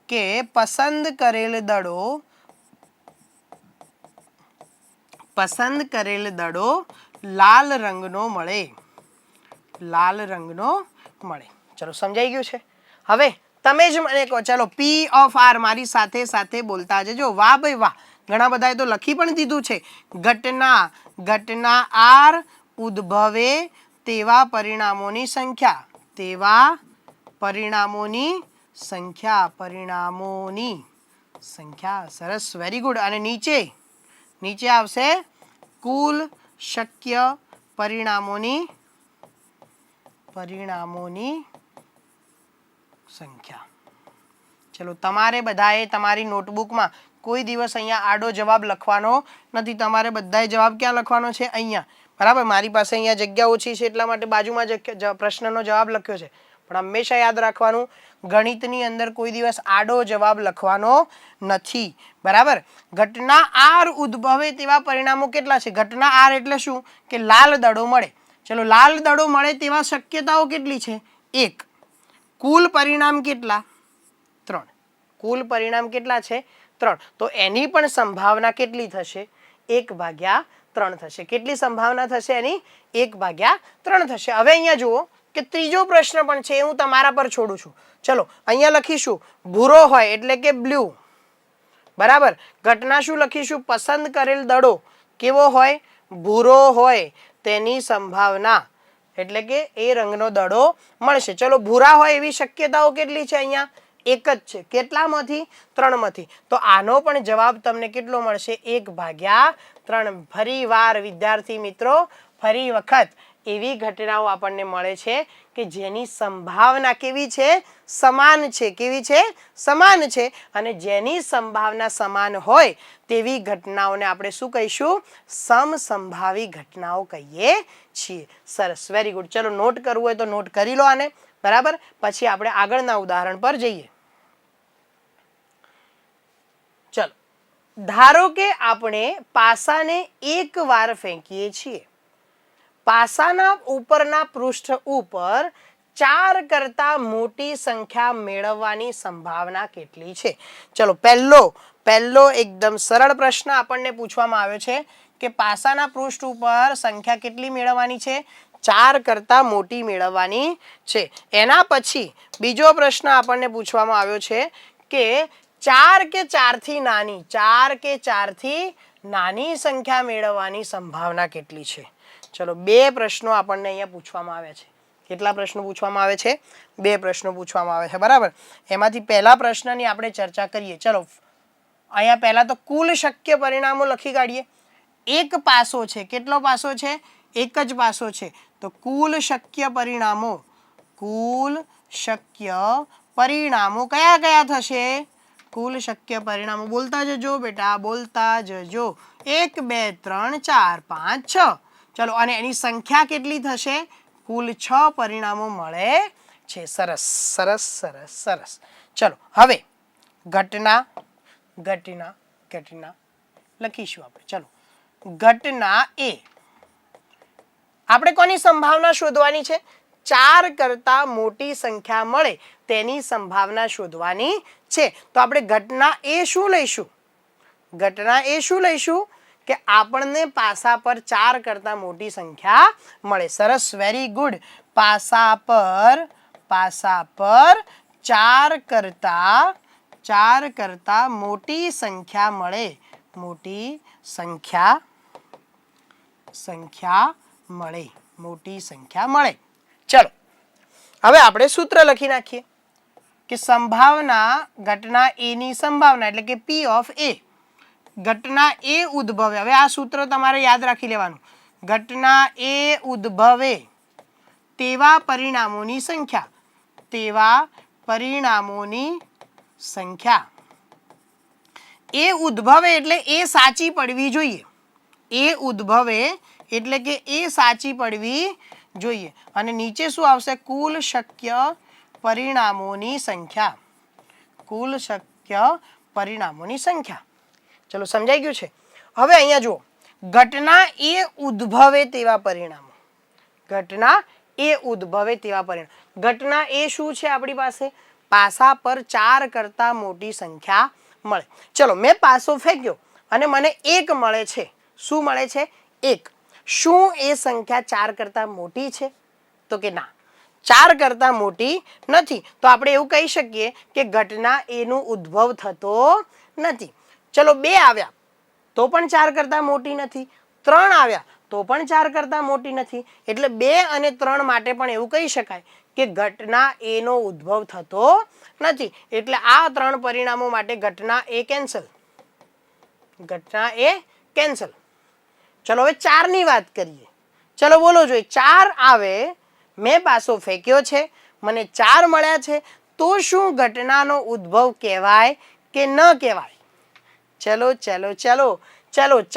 કે પસંદ કરેલ દડો લાલ રંગનો મળે. લાલ રંગનો મળે. ચલો, સમજાઈ ગયું છે? હવે તમે જ મને કહો. ચલો, પી ઓફ આર મારી સાથે સાથે બોલતા જજો. વાહ ભાઈ વાહ, ઘણા બધાએ તો લખી પણ દીધું છે. ઘટના આર ઉદ્ભવે તેવા પરિણામોની સંખ્યા. તેવા પરિણામોની સંખ્યા. સરસ, વેરી ગુડ. અને નીચે આવશે કુલ શક્ય પરિણામોની સંખ્યા. ચલો, તમારે બધાએ તમારી નોટબુકમાં કોઈ દિવસ અહીંયા આડો જવાબ લખવાનો નથી. તમારે બધાએ જવાબ ક્યાં લખવાનો છે? અહીંયા. બરાબર? મારી પાસે અહીંયા જગ્યા ઓછી છે એટલા માટે બાજુમાં પ્રશ્નનો જવાબ લખ્યો છે. પણ હંમેશા યાદ રાખવાનું, ગણિતની અંદર કોઈ દિવસ આડો જવાબ લખવાનો નથી. બરાબર? ઘટના આર ઉદ્ભવે તેવા પરિણામો કેટલા છે? ઘટના આર એટલે શું? કે લાલ દડો મળે. ચલો, લાલ દડો મળે તેવા શક્યતાઓ કેટલી છે? 1. કુલ પરિણામ કેટલા? 3. કુલ પરિણામ કેટલા છે? 3. તો એની પણ સંભાવના કેટલી થશે? 1/3 થશે. કેટલી સંભાવના થશે એની? 1/3 થશે. હવે અહીંયા જુઓ કે ત્રીજો પ્રશ્ન પણ છે, હું તમારા પર છોડું છું. ચલો, અહીંયા લખીશું ભૂરો હોય એટલે કે બ્લુ. બરાબર? ઘટના શું લખીશું? પસંદ કરેલ દડો કેવો હોય? ભૂરો હોય, તેની સંભાવના એટલે કે એ રંગનો દડો મળશે. ચલો, ભૂરા હોય એવી શક્યતાઓ કેટલી છે? અહીંયા 1 જ છે. કેટલામાંથી? 3 માંથી. તો આનો પણ જવાબ તમને કેટલો મળશે? 1/3. ફરી વાર વિદ્યાર્થી મિત્રો, ફરી વખત એવી ઘટનાઓ આપણને મળે છે કે જેની સંભાવના કેવી છે? સમાન છે. કેવી છે? સમાન છે. અને જેની સંભાવના સમાન હોય તેવી ઘટનાઓને આપણે શું કહીશું? સમસંભાવી ઘટનાઓ કહીએ છીએ. સરસ, વેરી ગુડ. ચલો, નોટ કરવું હોય તો નોટ કરી લો આને. બરાબર? પછી આપણે આગળના ઉદાહરણ પર જઈએ. ચલો, ધારો કે આપણે પાસાને એક વાર ફેંકીએ છીએ. પાસાના ઉપરના પૃષ્ઠ ઉપર 4 કરતા મોટી સંખ્યા મેળવવાની સંભાવના કેટલી છે? ચલો, પહેલો એકદમ સરળ પ્રશ્ન આપણને પૂછવામાં આવ્યો છે કે પાસાના પૃષ્ઠ ઉપર સંખ્યા કેટલી મેળવવાની છે? 4 કરતા મોટી મેળવવાની છે. એના પછી બીજો પ્રશ્ન આપણને પૂછવામાં આવ્યો છે કે 4 કે 4 થી નાની સંખ્યા મેળવવાની સંભાવના કેટલી છે? ચલો, 2 પ્રશ્નો આપણને અહીંયા પૂછવામાં આવ્યા છે. કેટલા પ્રશ્નો પૂછવામાં આવે છે? 2 પ્રશ્નો પૂછવામાં આવે છે. બરાબર? એમાંથી પહેલા પ્રશ્નની આપણે ચર્ચા કરીએ. ચલો, અહીંયા પહેલા તો કુલ શક્ય પરિણામો લખી કાઢીએ. એક પાસો છે. કેટલો પાસો છે? એક જ પાસો છે. તો કુલ શક્ય પરિણામો કયા કયા થશે? કુલ શક્ય પરિણામો બોલતા જજો બેટા, બોલતા જજો. 1 2 3 4 5 6. ચલો, અને એની સંખ્યા કેટલી થશે? કુલ 6 પરિણામો મળે છે. સરસ સરસ સરસ સરસ. ચલો, હવે ઘટના લખીશું આપણે. ચલો, ઘટના એ. આપણે કોની સંભાવના શોધવાની છે? 4 કરતા મોટી સંખ્યા મળે તેની સંભાવના શોધવાની છે. તો આપણે ઘટના એ શું લઈશું? કે આપણને પાસા પર 4 કરતા મોટી સંખ્યા મળે. સરસ, વેરી ગુડ. પાસા પર 4 કરતા મોટી સંખ્યા મળે. મોટી સંખ્યા મળે. ચલો હવે આપણે સૂત્ર લખી નાખીએ કે સંભાવના ઘટના એ ની સંભાવના એટલે કે P ઓફ A. ઘટના એ ઉદ્ભવે, હવે આ સૂત્ર તમારે યાદ રાખી લેવાનું. ઘટના એ ઉદ્ભવે તેવા પરિણામોની સંખ્યા. એ ઉદ્ભવે એટલે એ સાચી પડવી જોઈએ. એ ઉદ્ભવે એટલે કે એ સાચી પડવી જોઈએ. અને નીચે શું આવશે? કુલ શક્ય પરિણામોની સંખ્યા. ચલો, સમજાઈ ગયું છે? હવે અહીંયા જુઓ, ઘટના એ ઉદ્ભવે તેવા પરિણામો. ઘટના એ શું છે આપણી પાસે? પાસા પર 4 કરતા મોટી સંખ્યા મળે. ચલો, મેં પાસો ફેંક્યો અને મને 1 મળે છે. શું મળે છે? 1. શું એ સંખ્યા 4 કરતા મોટી છે? તો કે ના, 4 કરતા મોટી નથી. તો આપણે એવું કહી શકીએ કે ઘટના એનો ઉદ્ભવ થતો નથી. ચલો, 2 આવ્યા તો પણ 4 કરતા મોટી નથી. 3 આવ્યા તો પણ 4 કરતા મોટી નથી. એટલે 2 અને 3 માટે પણ એવું કહી શકાય કે ઘટના એનો ઉદ્ભવ થતો નથી. એટલે આ 3 પરિણામો માટે ઘટના એ કેન્સલ. ચલો, હવે 4 ની વાત કરીએ. ચલો બોલો જોઈએ, 4 આવે, મેં પાસો ફેંક્યો છે, મને 4 મળ્યા છે, તો શું ઘટનાનો ઉદ્ભવ કહેવાય કે ન કહેવાય? ચલો,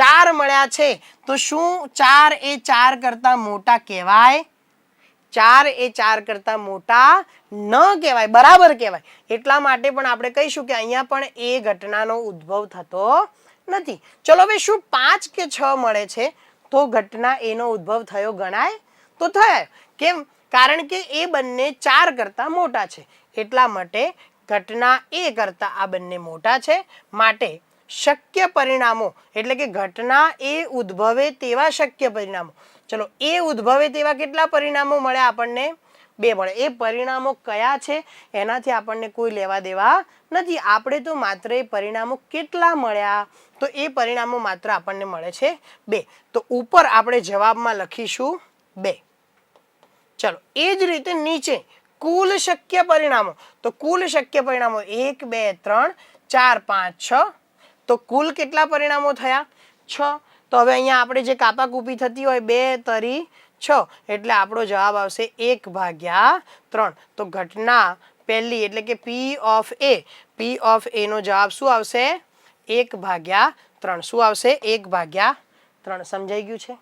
4 મળ્યા છે તો શું 4 એ 4 કરતા મોટા કહેવાય? 4 એ 4 કરતા મોટા ન કહેવાય, બરાબર કહેવાય. એટલા માટે પણ આપણે કહીશું કે અહીંયા પણ એ ઘટનાનો ઉદ્ભવ થતો નથી. ચલો, હવે શું 5 કે 6 મળે છે તો ઘટના એનો ઉદ્ભવ થયો ગણાય? તો થાય. કેમ? કારણ કે એ બંને 4 કરતા મોટા છે. એટલા માટે ઘટના એ કરતા આ બંને મોટા છે. માટે શક્ય પરિણામો એટલે કે ઘટના એ ઉદ્ભવે તેવા શક્ય પરિણામો. ચલો, એ ઉદ્ભવે તેવા કેટલા પરિણામો મળ્યા આપણને? 2 મળે. એ પરિણામો કયા છે એનાથી આપણને કોઈ લેવા દેવા નથી. આપણે તો માત્ર એ પરિણામો કેટલા મળ્યા, તો એ પરિણામો માત્ર આપણને મળે છે 2. તો ઉપર આપણે જવાબમાં લખીશું 2. ચલો, એ જ રીતે નીચે કુલ શક્ય પરિણામો. તો કુલ શક્ય પરિણામો 1 2 3 4 5 6. તો કુલ કેટલા પરિણામો થયા? 6. તો હવે અહીંયા આપણે જે કાપાકૂપી થતી હોય 2 તરી 6 એટલે આપણો જવાબ આવશે 1/3. તો ઘટના પહેલી એટલે કે P ઓફ A નો જવાબ શું આવશે? 1/3. શું આવશે? 1/3. સમજાઈ ગયું છે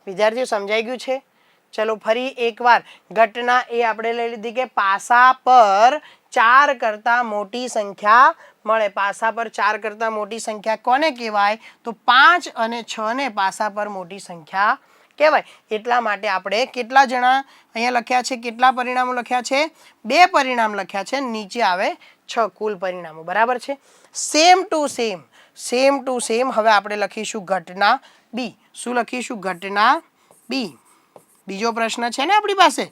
વિદ્યાર્થીઓ? સમજાઈ ગયું છે? ચલો, ફરી એકવાર ઘટના એ આપણે લઈ લીધી કે પાસા પર 4 કરતા મોટી સંખ્યા મળે. પાસા પર 4 કરતા મોટી સંખ્યા કોને કહેવાય? તો 5 અને 6 ને પાસા પર મોટી સંખ્યા કહેવાય. એટલા માટે આપણે કેટલા જણા અહીંયા લખ્યા છે? કેટલા પરિણામો લખ્યા છે? 2 પરિણામ લખ્યા છે. નીચે આવે 6 કુલ પરિણામો. બરાબર છે? સેમ ટુ સેમ હવે આપણે લખીશું ઘટના બી. શું લખીશું? ઘટના બી. બીજો પ્રશ્ન છે ને આપણી પાસે,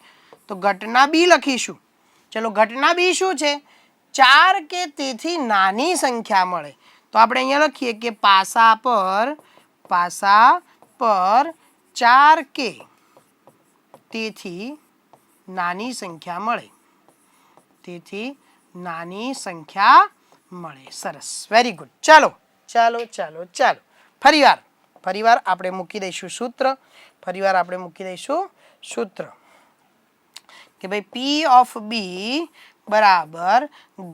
તો ઘટના બી લખીશું. ચલો, ઘટના બી શું છે? 4 કે તેથી નાની સંખ્યા મળે. તો આપણે અહીંયા લખીએ કે પાસા પર 4 કે તેથી નાની સંખ્યા મળે. સરસ, વેરી ગુડ. ચાલો ફરીવાર આપણે મૂકી દઈશું સૂત્ર. કે ભાઈ P ઓફ B બરાબર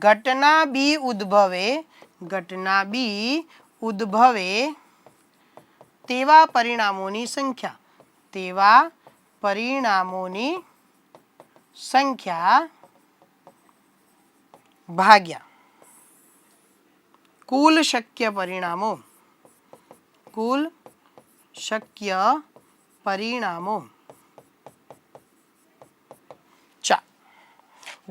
ઘટના બી ઉદ્ભવે તેવા પરિણામોની સંખ્યા ભાગ્યા કુલ શક્ય પરિણામો.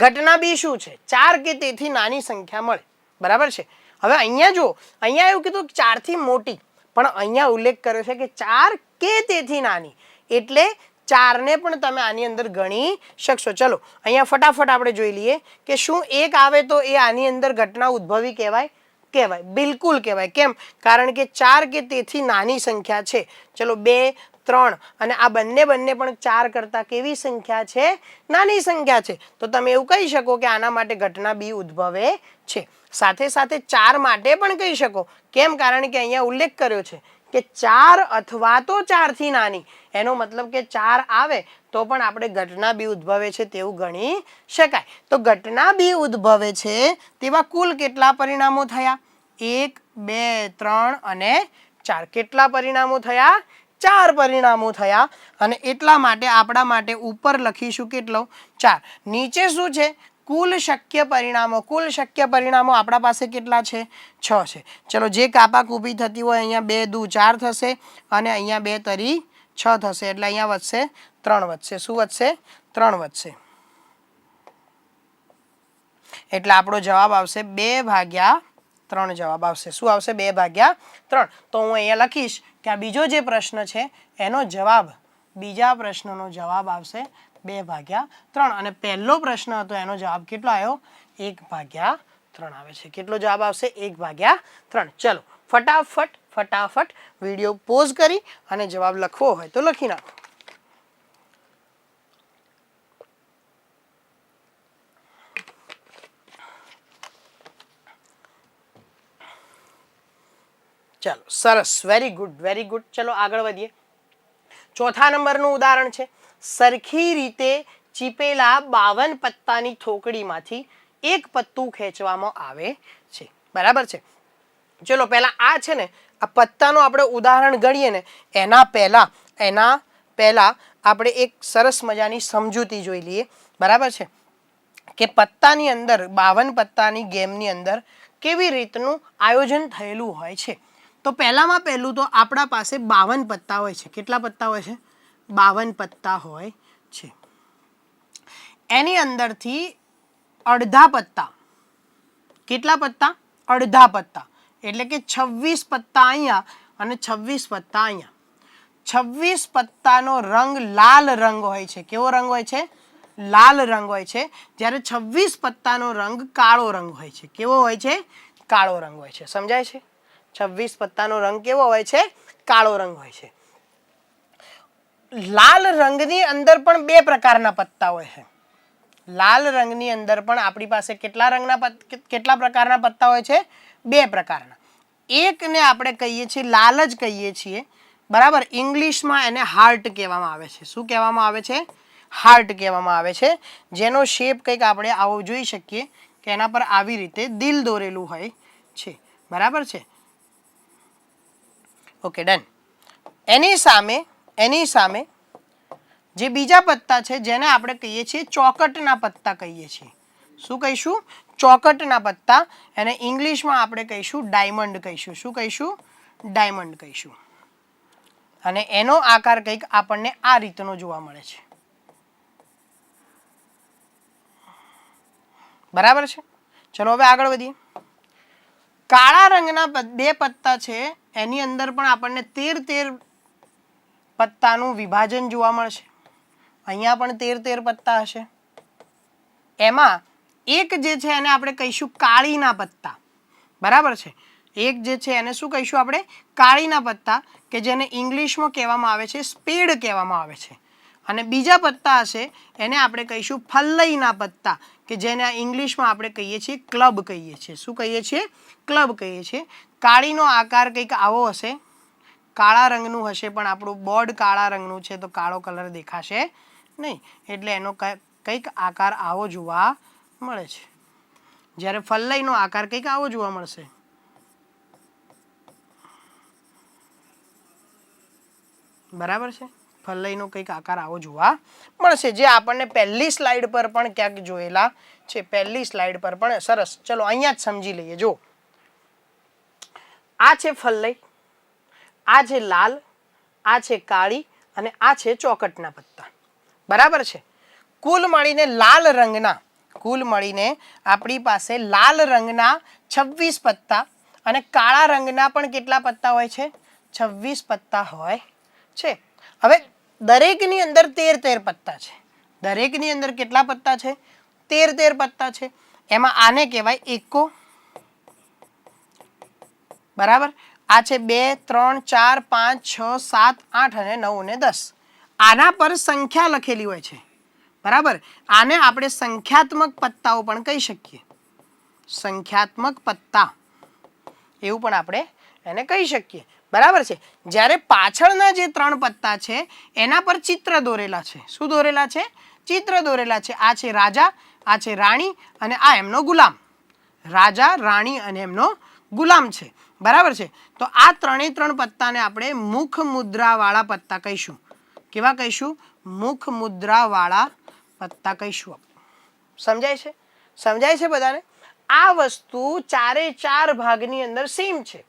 ઘટના બી શું છે? 4 કે તેથી નાની સંખ્યા મળે. બરાબર છે? હવે અહીંયા જો, અહીંયા એવું કીધું 4 થી મોટી, પણ અહીંયા ઉલ્લેખ કર્યો છે કે 4 કે તેથી નાની, એટલે 4 ને પણ તમે આની અંદર ગણી શકશો. ચલો અહીંયા ફટાફટ આપણે જોઈ લઈએ કે શું 1 આવે તો એ આની અંદર ઘટના ઉદ્ભવી કહેવાય? કહેવાય, બિલકુલ કહેવાય. કેમ? કારણ કે 4 કે તેથી નાની સંખ્યા છે. ચલો 2, 3 અને આ બંને પણ 4 કરતા કેવી સંખ્યા છે? નાની સંખ્યા છે. તો તમે એવું કહી શકો કે આના માટે ઘટના બી ઉદ્ભવે છે. સાથે સાથે 4 માટે પણ કહી શકો. કેમ? કારણ કે અહીંયા ઉલ્લેખ કર્યો છે કે 4 અથવા તો 4 થી નાની, એનો મતલબ કે 4 આવે તો પણ આપણે ઘટના બી ઉદ્ભવે છે તેવું ગણી શકાય. તો ઘટના બી ઉદ્ભવે છે તેવા કુલ કેટલા પરિણામો થયા? 1, 2, 3 અને 4. કેટલા પરિણામો થયા? 4 પરિણામો થયા. અને એટલા માટે આપણા માટે ઉપર લખીશું કેટલો? 4. નીચે શું છે? કુલ શક્ય પરિણામો. કુલ શક્ય પરિણામો આપણા પાસે કેટલા છે? 6 છે. ચલો જે કાપાકૂપી થતી હોય અહીંયા 2 દુ 4 થશે અને અહીંયા 2 તરી 6 થશે, એટલે અહીંયા વધશે 3 વધશે. શું વધશે? 3 વધશે. એટલે આપણો જવાબ આવશે 2/3 જવાબ આવશે. શું આવશે? 2/3. તો હું અહીંયા લખીશ કે આ બીજો જે પ્રશ્ન છે એનો જવાબ, બીજા પ્રશ્નનો જવાબ આવશે 2/3 અને પહેલો પ્રશ્ન હતો એનો જવાબ કેટલો આવ્યો? 1/3 આવે છે. કેટલો જવાબ આવશે? 1/3. ચલો ફટાફટ વિડીયો પોઝ કરી અને જવાબ લખવો હોય તો લખી નાખો. ચાલો સરસ, વેરી ગુડ. ચલો આગળ વધીએ. ચોથા નંબરનું ઉદાહરણ છે, સરખી રીતે ચીપેલા 52 પત્તાની થોકડીમાંથી એક પત્તું ખેંચવામાં આવે છે. બરાબર છે. ચલો પહેલા આ છે ને આ પત્તાનો આપણે ઉદાહરણ ગણીએ ને એના પહેલા આપણે એક સરસ મજાની સમજૂતી જોઈ લઈએ. બરાબર છે કે પત્તાની અંદર 52 પત્તાની ગેમની અંદર કેવી રીતનું આયોજન થયેલું હોય છે. તો પહેલામાં પહેલું તો આપણા પાસે 52 પત્તા હોય છે. કેટલા પત્તા હોય છે? 52 પત્તા હોય છે. એની અંદરથી અડધા પત્તા, કેટલા પત્તા? અડધા પત્તા, એટલે કે 26 પત્તા અહીંયા અને 26 પત્તા અહીંયા. 26 પત્તાનો રંગ લાલ રંગ હોય છે. કેવો રંગ હોય છે? લાલ રંગ હોય છે. જ્યારે 26 પત્તાનો રંગ કાળો રંગ હોય છે. કેવો હોય છે? કાળો રંગ હોય છે. સમજાય છે? 26 પત્તાનો રંગ કેવો હોય છે? કાળો રંગ હોય છે. લાલ રંગની અંદર પણ 2 પ્રકારના પત્તા હોય છે. લાલ રંગની અંદર પણ આપણી પાસે કેટલા પ્રકારના પત્તા હોય છે? 2 પ્રકારના. એકને આપણે કહીએ છીએ લાલ જ કહીએ છીએ. બરાબર. ઇંગ્લિશમાં એને હાર્ટ કહેવામાં આવે છે. શું કહેવામાં આવે છે? હાર્ટ કહેવામાં આવે છે. જેનો શેપ કંઈક આપણે આવો જોઈ શકીએ કે એના પર આવી રીતે દિલ દોરેલું હોય છે. બરાબર છે. Okay, done. એની સામે જે બીજા પત્તા છે જેને આપણે કહીએ છીએ ચોકટના પત્તા કહીએ છીએ. શું કહીશું? ચોકટના પત્તા. એને ઇંગ્લિશમાં આપણે કહીશું ડાયમંડ કહીશું. શું કહીશું? ડાયમંડ કહીશું. અને એનો આકાર કંઈક આપણને આ રીતનો જોવા મળે છે. બરાબર છે. ચલો હવે આગળ વધીએ. કાળા રંગના 2 પત્તા છે એની અંદર પણ આપણને 13 પત્તાનું વિભાજન જોવા મળશે. અહીંયા પણ 13 પત્તા હશે. એમાં એક જે છે એને આપણે કહીશું કાળીના પત્તા. બરાબર છે. એક જે છે એને શું કહીશું આપણે? કાળીના પત્તા, કે જેને ઇંગ્લિશમાં કહેવામાં આવે છે સ્પેડ કહેવામાં આવે છે. અને બીજા પત્તા હશે એને આપણે કહીશું ફલ્લઈના પત્તા, કે જેને ઇંગ્લિશમાં આપણે કહીએ છીએ ક્લબ કહીએ છીએ. શું કહીએ છીએ? ક્લબ કહીએ છીએ. કાળીનો આકાર કંઈક આવો હશે, કાળા રંગનું હશે, પણ આપણું બોર્ડ કાળા રંગનું છે તો કાળો કલર દેખાશે નહીં, એટલે એનો કંઈક આકાર આવો જોવા મળે છે. જ્યારે ફલ્લઈનો આકાર કંઈક આવો જોવા મળશે. બરાબર છે. ફલ્લઈનો કંઈક આકાર આવો જોવા મળશે, જે આપણને પહેલી સ્લાઇડ પર પણ ક્યાંક જોયેલા છે. પહેલી સ્લાઇડ પર પણ સરસ. ચલો અહીંયા જ સમજી લઈએ. જો આ છે ફલ્લઈ, આ છે લાલ, આ છે કાળી અને આ છે ચોકટના પત્તા. બરાબર છે. કુલ મળીને આપણી પાસે લાલ રંગના 26 પત્તા અને કાળા રંગના પણ કેટલા પત્તા હોય છે? 26 પત્તા હોય છે. હવે દરેકની અંદર 13 પત્તા છે. દરેકની અંદર કેટલા પત્તા છે? 13 પત્તા છે. એમાં આને કહેવાય એકો, બરાબર. આ છે 2 3 4 5 6 7 8 અને 9 અને 10. આના પર સંખ્યા લખેલી હોય છે, બરાબર. આને આપણે સંખ્યાત્મક પત્તાઓ પણ કહી શકીએ. સંખ્યાત્મક પત્તા એવું પણ આપણે એને કહી શકીએ, બરાબર છે. જ્યારે પાછળના જે 3 પત્તા છે એના પર ચિત્ર દોરેલા છે. શું દોરેલા છે? ચિત્ર દોરેલા છે. આ છે રાજા, આ છે રાણી અને આ એમનો ગુલામ. રાજા, રાણી અને એમનો ગુલામ છે, બરાબર છે. તો આ 3 પત્તાને આપણે મુખ મુદ્રાવાળા પત્તા કહીશું. કેવા કહીશું? મુખ મુદ્રાવાળા પત્તા કહીશું. સમજાય છે? સમજાય છે બધાને? આ વસ્તુ 4 ભાગની અંદર સેમ છે.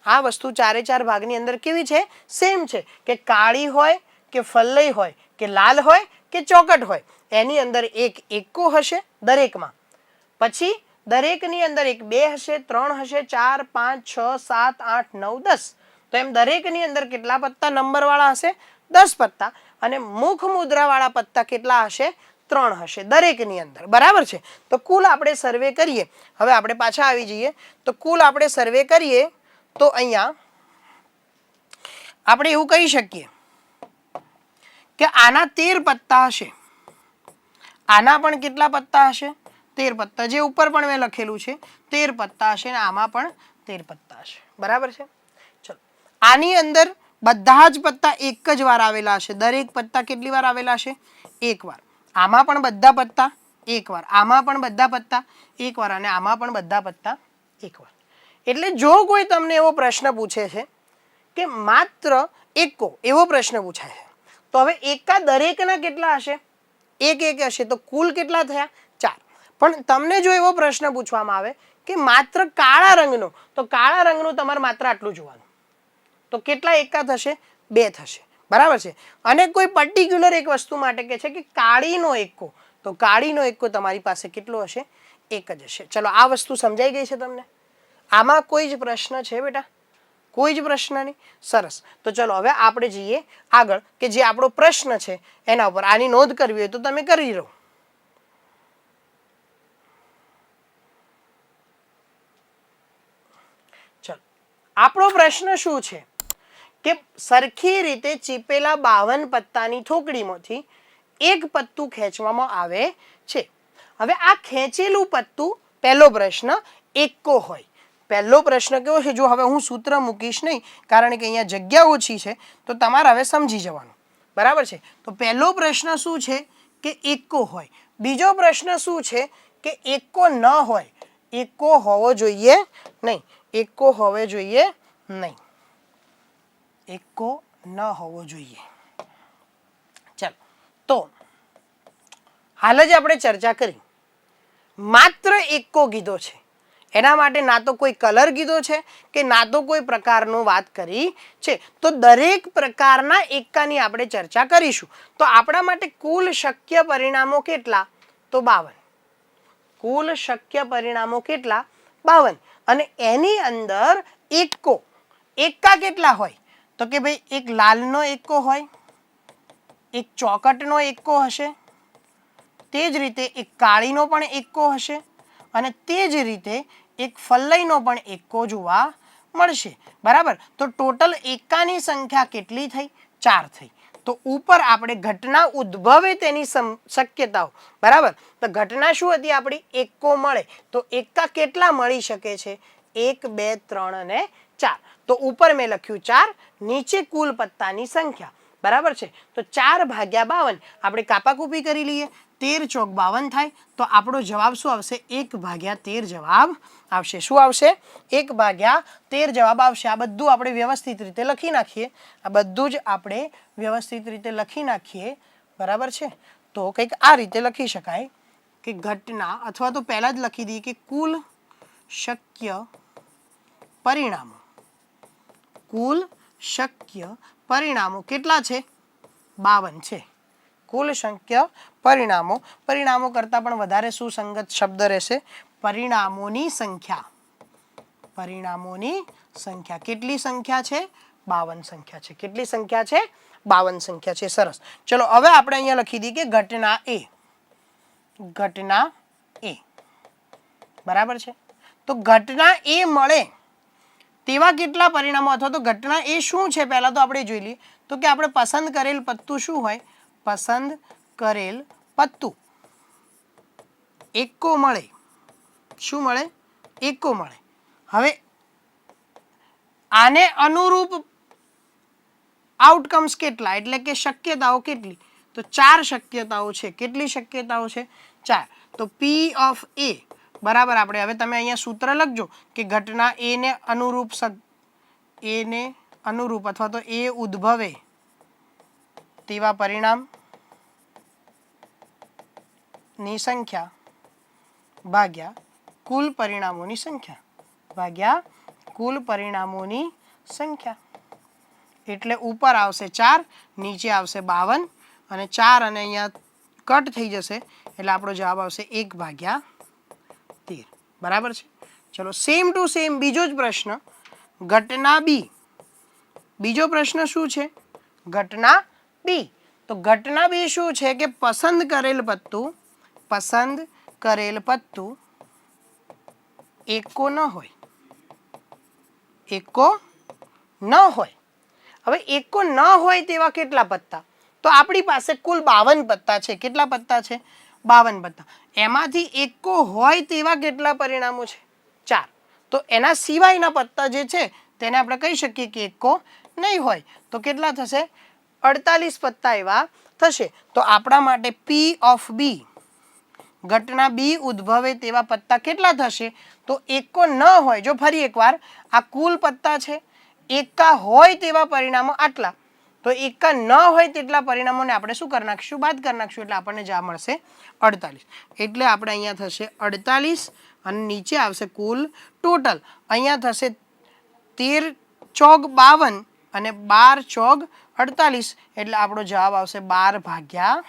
આ વસ્તુ 4 ભાગની અંદર કેવી છે? સેમ છે. કે કાળી હોય કે ફલ્લઈ હોય કે લાલ હોય કે ચોકટ હોય, એની અંદર એક એકો હશે દરેકમાં. પછી દરેકની અંદર 1 2 હશે, 3 હશે, 4 5 6 7 8 9 10. તો એમ દરેકની અંદર કેટલા પત્તા નંબરવાળા હશે? 10 પત્તા. અને મુખ મુદ્રાવાળા પત્તા કેટલા હશે? 3 હશે દરેકની અંદર, બરાબર છે. તો કુલ આપણે સર્વે કરીએ. હવે આપણે પાછા આવી જઈએ. તો કુલ આપણે સર્વે કરીએ તો અહીંયા આપણે એવું કહી શકીએ કે આના 13 પત્તા હશે. આના પણ કેટલા પત્તા હશે? 13 પત્તા. જે ઉપર પણ મેં લખેલું છે 13 પત્તા હશે અને આમાં પણ 13 પત્તા હશે, બરાબર છે. ચલો, આની અંદર બધા જ પત્તા એક જ વાર આવેલા હશે. દરેક પત્તા કેટલી વાર આવેલા હશે? એક વાર. આમાં પણ બધા પત્તા એક વાર, આમાં પણ બધા પત્તા એક વાર અને આમાં પણ બધા પત્તા એક વાર. એટલે જો કોઈ તમને એવો પ્રશ્ન પૂછે છે કે માત્ર એકો, એવો પ્રશ્ન પૂછાય છે, તો હવે એકા દરેકના કેટલા હશે? એક એક હશે. તો કુલ કેટલા થયા? 4. પણ તમને જો એવો પ્રશ્ન પૂછવામાં આવે કે માત્ર કાળા રંગનો, તો કાળા રંગનું તમારે માત્ર આટલું જોવાનું. તો કેટલા એકા થશે? 2 થશે, બરાબર છે. અને કોઈ પર્ટિક્યુલર એક વસ્તુ માટે કહે છે કે કાળીનો એકો, તો કાળીનો એકો તમારી પાસે કેટલો હશે? 1 જ હશે. ચલો, આ વસ્તુ સમજાઈ ગઈ છે તમને? આમાં કોઈ જ પ્રશ્ન છે બેટા? કોઈ જ પ્રશ્ન નહીં? સરસ. તો ચલો હવે આપણે જઈએ આગળ, કે જે આપણો પ્રશ્ન છે એના ઉપર. આની નોંધ કરવી હોય તો તમે કરી લો. ચલો, આપણો પ્રશ્ન શું છે કે સરખી રીતે ચીપેલા 52 પત્તાની થોકડીમાંથી એક પત્તું ખેંચવામાં આવે છે. હવે આ ખેંચેલું પત્તું, પહેલો પ્રશ્ન, એકો હોય. પહેલો પ્રશ્ન કેવો છે? જો હવે હું સૂત્ર મૂકીશ નહીં, કારણ કે અહીંયા જગ્યા ઓછી છે, તો તમારે હવે સમજી જવાનું, બરાબર છે. તો પહેલો પ્રશ્ન શું છે? કે એકો હોય. બીજો પ્રશ્ન શું છે? કે એકો ન હોય. એકો હોવો જોઈએ નહીં. એકો હોવો જોઈએ નહીં. એકો ન હોવો જોઈએ. ચાલો, તો હાલ જ આપણે ચર્ચા કરી, માત્ર એકો કીધો છે. એના માટે ના તો કોઈ કલર કીધો છે કે ના તો કોઈ પ્રકારનું વાત કરી છે. તો દરેક પ્રકારના એકાની આપણે ચર્ચા કરીશું. તો આપણા માટે કુલ શક્ય પરિણામો કેટલા? તો 52. કુલ શક્ય પરિણામો કેટલા? 52. અને એની અંદર એકો, એકા કેટલા હોય? તો કે ભાઈ એક લાલનો એકો હોય, એક ચોકટનો એકો હશે, તે જ રીતે એક કાળીનો પણ એકો હશે અને તે જ રીતે એક ફલ્લઈનો પણ એકો જોવા મળશે, બરાબર. તો ટોટલ એકાની સંખ્યા કેટલી થઈ? 4 થઈ. તો ઉપર આપણે ઘટના ઉદ્ભવે તેની શક્યતાઓ, બરાબર. તો ઘટના શું હતી આપણી? એકો મળે. તો એકા કેટલા મળી શકે છે? 1 2 3 અને 4. તો ઉપર મેં લખ્યું 4, નીચે કુલ પત્તાની સંખ્યા, બરાબર છે. તો 4 ભાગ્યા 52 આપણે કાપાકૂપી કરી લઈએ. 13 ચોક 52 થાય. તો આપણો જવાબ શું આવશે? 1 ભાગ્યા 13 જવાબ આવશે. શું આવશે? 1 ભાગ્યા 13 જવાબ આવશે. આ બધું આપણે વ્યવસ્થિત રીતે લખી નાખીએ. આ બધું જ આપણે વ્યવસ્થિત રીતે લખી નાખીએ, બરાબર છે. તો કંઈક આ રીતે લખી શકાય કે ઘટના, અથવા તો પહેલા જ લખી દઈએ કે કુલ શક્ય પરિણામો. કુલ શક્ય પરિણામો કેટલા છે? 52 છે. કુલ શક્ય પરિણામો, પરિણામો કરતાં પણ વધારે સુસંગત શબ્દ રહેશે પરિણામોની સંખ્યા. પરિણામોની સંખ્યા કેટલી સંખ્યા છે? 52 સંખ્યા છે. કેટલી સંખ્યા છે? 52 સંખ્યા છે. સરસ. ચલો હવે આપણે અહીંયા લખી દઈએ કે ઘટના એ. ઘટના એ બરાબર છે. તો ઘટના એ મળે તેવા કેટલા પરિણામો અથવા તો ઘટના એ શું છે પહેલા તો આપણે જોઈ લઈએ. તો કે આપણે પસંદ કરેલ પત્તું શું હોય? પસંદ કરેલ પત્તું એકો મળે. શું મળે? એકો મળે. હવે આને અનુરૂપ આઉટકમ્સ કેટલા એટલે કે શક્યતાઓ કેટલી? તો 4 શક્યતાઓ છે. કેટલી શક્યતાઓ છે? 4. તો P ઓફ A બરાબર આપણે હવે તમે અહીંયા સૂત્ર લખજો કે ઘટના એ ને અનુરૂપ અથવા તો એ ઉદ્ભવે તેવા પરિણામ ની સંખ્યા ભાગ્યા કુલ પરિણામોની સંખ્યા એટલે ઉપર આવશે 4, નીચે આવશે 52 અને 4 અને અહીંયા કટ થઈ જશે એટલે આપણો જવાબ આવશે 1/13. બરાબર છે. ચલો સેમ ટુ સેમ બીજો જ પ્રશ્ન ઘટના બી. બીજો પ્રશ્ન શું છે? ઘટના બી. તો ઘટના બી શું છે કે પસંદ કરેલ પત્તું એકો ન હોય. હવે એકો ન હોય તેવા કેટલા પત્તા? તો આપણી પાસે કુલ 52 પત્તા છે. કેટલા પત્તા છે? 52 પત્તા. એમાંથી એકો હોય તેવા કેટલા પરિણામો છે? 4. તો એના સિવાયના પત્તા જે છે તેને આપણે કહી શકીએ કે એકો નહીં હોય. તો કેટલા થશે? 48 પત્તા એવા થશે. તો આપણા માટે P ઓફ બી ઘટના બી ઉદ્ભવે તેવા પત્તા કેટલા થશે? તો એકો ન હોય. જો ફરી એકવાર આ કુલ પત્તા છે. એકા હોય તેવા પરિણામો આટલા. તો એકા ન હોય તેટલા પરિણામોને આપણે શું કરી નાખીશું? બાદ કરી નાખીશું એટલે આપણને જવાબ મળશે 48. એટલે આપણે અહીંયા થશે 48 અને નીચે આવશે કુલ ટોટલ. અહીંયા થશે 13 ચોક 52 અને 12 ચોક 48 એટલે આપણો જવાબ આવશે 12/13.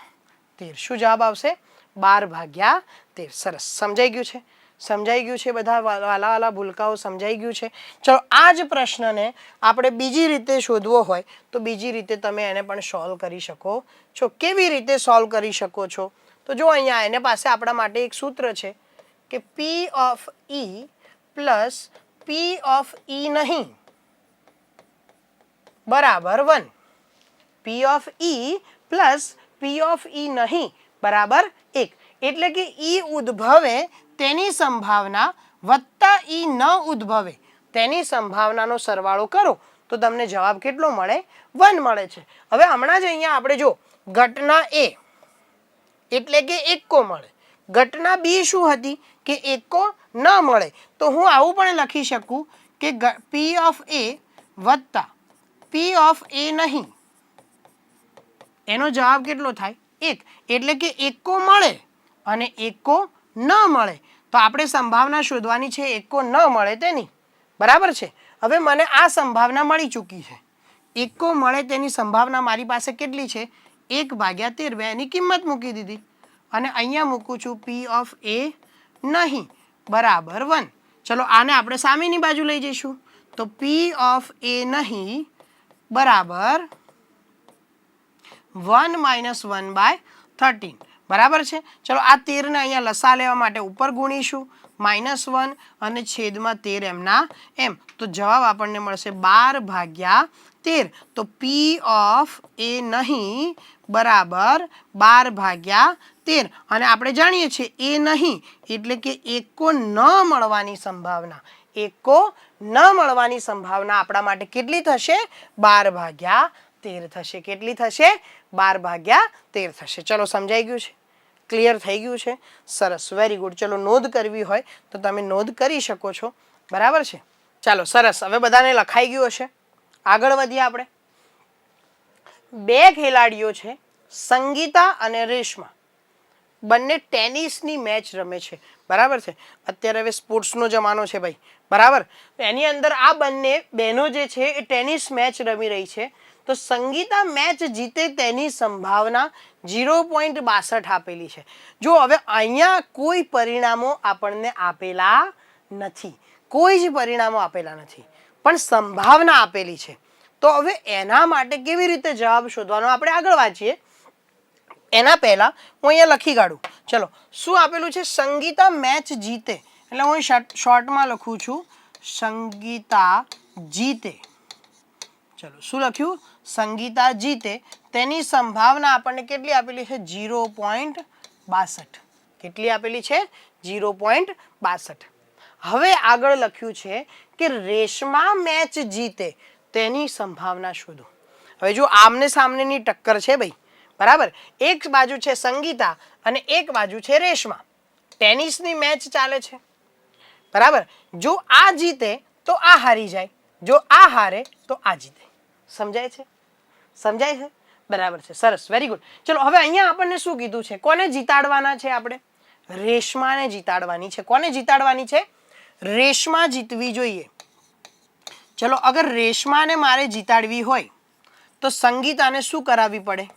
શું જવાબ આવશે? 12/13. સરસ. સમજાઈ ગયું છે? સમજાઈ ગયું છે બધા વાલા ભૂલકાઓ? સમજાઈ ગયું છે? ચલો આ જ પ્રશ્નને આપણે બીજી રીતે શોધવો હોય તો બીજી રીતે તમે એને પણ સોલ્વ કરી શકો છો. કેવી રીતે સોલ્વ કરી શકો છો? તો જો અહીંયા એને પાસે આપણા માટે એક સૂત્ર છે કે P of E plus P of E નહીં બરાબર 1. P of E plus P of E નહીં બરાબર 1. એટલે કે E ઉદ્ભવે તેની સંભાવના વત્તા E ન ઉદ્ભવે તેની સંભાવનાનો સરવાળો કરો તો તમને જવાબ કેટલો મળે? 1 મળે છે. હવે હમણાં જ અહીંયા આપણે જો ઘટના એ એટલે કે એકો મળે. ઘટના બી શું હતી? કે એકો ન મળે. તો હું આવું પણ લખી શકું કે P ઓફ A વત્તા P ઓફ A નહીં એનો જવાબ કેટલો થાય? 1. એટલે કે એકો મળે અને એકો ન મળે. તો આપણે સંભાવના શોધવાની છે એકો ન મળે તેની. બરાબર છે. હવે મને આ સંભાવના મળી ચૂકી છે. એકો મળે તેની સંભાવના મારી પાસે કેટલી છે? 1/13. મેં એની કિંમત મૂકી દીધી અને અહીંયા મૂકું છું P ઓફ A નહીં બરાબર 1. ચલો આને આપણે સામેની બાજુ લઈ જઈશું. તો P ઓફ A નહીં બરાબર 1 - 1/13. બરાબર છે. ચલો આ 13 ને અહીંયા લસા લેવા માટે ઉપર ગુણીશું -1 અને છેદમાં 13 એમના એમ. તો જવાબ આપણને મળશે 12/13. તો P ઓફ A નહીં બરાબર 12/13. અને આપણે જાણીએ છીએ એ નહીં એટલે કે એકો ન મળવાની સંભાવના. એકો ન મળવાની સંભાવના આપણા માટે કેટલી થશે? 12/13 થશે. કેટલી થશે? 12/13 થશે. ચલો સમજાઈ ગયું છે? ક્લિયર થઈ ગયું છે? સરસ. Very good. ચલો નોંધ કરવી હોય તો તમે નોંધ કરી શકો છો. બરાબર છે. ચાલો સરસ. હવે બધાને લખાઈ ગયું હશે. આગળ વધીએ આપણે. 2 ખેલાડીઓ છે સંગીતા અને રેશમા. બંને ટેનિસની મેચ રમે છે. બરાબર છે. અત્યારે હવે સ્પોર્ટ્સનો જમાનો છે ભાઈ. બરાબર. એની અંદર આ બંને બહેનો જે છે એ ટેનિસ મેચ રમી રહી છે. તો સંગીતા મેચ જીતે તેની સંભાવના 0.62 આપેલી છે. જો હવે અહીંયા કોઈ પરિણામો આપણને આપેલા નથી. કોઈ જ પરિણામો આપેલા નથી પણ સંભાવના આપેલી છે. તો હવે એના માટે કેવી રીતે જવાબ શોધવાનો આપણે આગળ વાંચીએ એના પહેલા હું અહીંયા લખી કાઢું. ચલો, શું આપેલું છે? સંગીતા મેચ જીતે, એટલે હું શોર્ટમાં લખું છું સંગીતા જીતે. ચલો, શું લખ્યું? સંગીતા જીતે, તેની સંભાવના આપણને કેટલી આપેલી છે? 0.62. કેટલી આપેલી છે? 0.62. હવે આગળ લખ્યું છે કે રેશમા મેચ જીતે, તેની સંભાવના શોધો. હવે જો આમને સામનેની ટક્કર છે ભાઈ, બરાબર, એક બાજુ છે સંગીતા અને એક બાજુ છે રેશમા. ટેનિસની મેચ ચાલે છે, બરાબર. જો આ જીતે તો આ હારી જાય, જો આ હારે તો આ જીતે. સમજાય છે? સમજાય છે? બરાબર છે, સરસ, વેરી ગુડ. ચલો, હવે અહીંયા આપણને શું કીધું છે? કોને જીતાડવાના છે? આપણે રેશમાને જીતાડવાની છે. કોને જીતાડવાની છે? રેશમા જીતવી જોઈએ. ચલો, અગર રેશમાને મારે જીતાડવી હોય તો સંગીતાને શું કરાવવી પડે?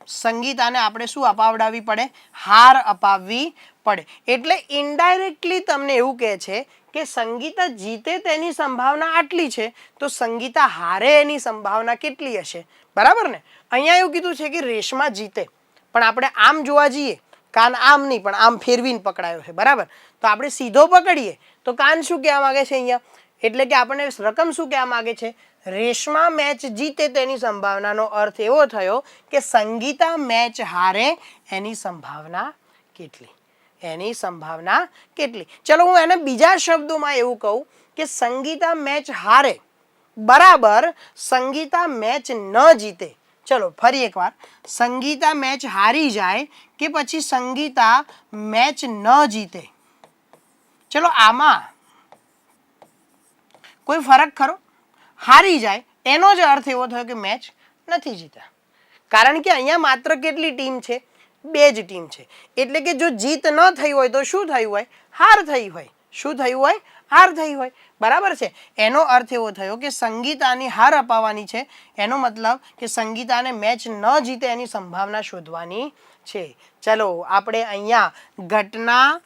સંગીતાને આપણે શું અપાવડાવવી પડે? હાર અપાવવી પડે. એટલે ઇનડાયરેક્ટલી તમને એવું કહે છે કે સંગીતા જીતે તેની સંભાવના આટલી છે, તો સંગીતા હારે એની સંભાવના કેટલી હશે? બરાબર ને? અહીંયા એવું કીધું છે કે રેશમા જીતે, પણ આપણે આમ જોવા જઈએ, કાન આમ નહીં પણ આમ ફેરવીને પકડાયો છે, બરાબર. તો આપણે સીધો પકડીએ તો કાન શું કહેવા માંગે છે અહીંયા? એટલે કે આપણને રકમ શું કહેવા માંગે છે? રેશમા મેચ જીતે તેની સંભાવનાનો અર્થ એવો થયો કે સંગીતા મેચ હારે એની સંભાવના કેટલી? એની સંભાવના કેટલી? ચલો, હું એને બીજા શબ્દોમાં એવું કહું કે સંગીતા મેચ હારે બરાબર સંગીતા મેચ ન જીતે. ચલો, ફરી એકવાર, સંગીતા મેચ હારી જાય કે પછી સંગીતા મેચ ન જીતે? ચલો, આમાં કોઈ ફરક ખરો? હારી જાય એનો જ અર્થ એવો થયો કે મેચ નથી જીતા. કારણ કે અહીંયા માત્ર કેટલી ટીમ છે? 2 જ ટીમ છે. એટલે કે જો જીત ન થઈ હોય તો શું થયું હોય? હાર થઈ હોય. શું થયું હોય? હાર થઈ હોય. બરાબર છે? એનો અર્થ એવો થયો કે સંગીતાની હાર અપાવવાની છે. એનો મતલબ કે સંગીતાને મેચ ન જીતે એની સંભાવના શોધવાની છે. ચલો, આપણે અહીંયા ઘટના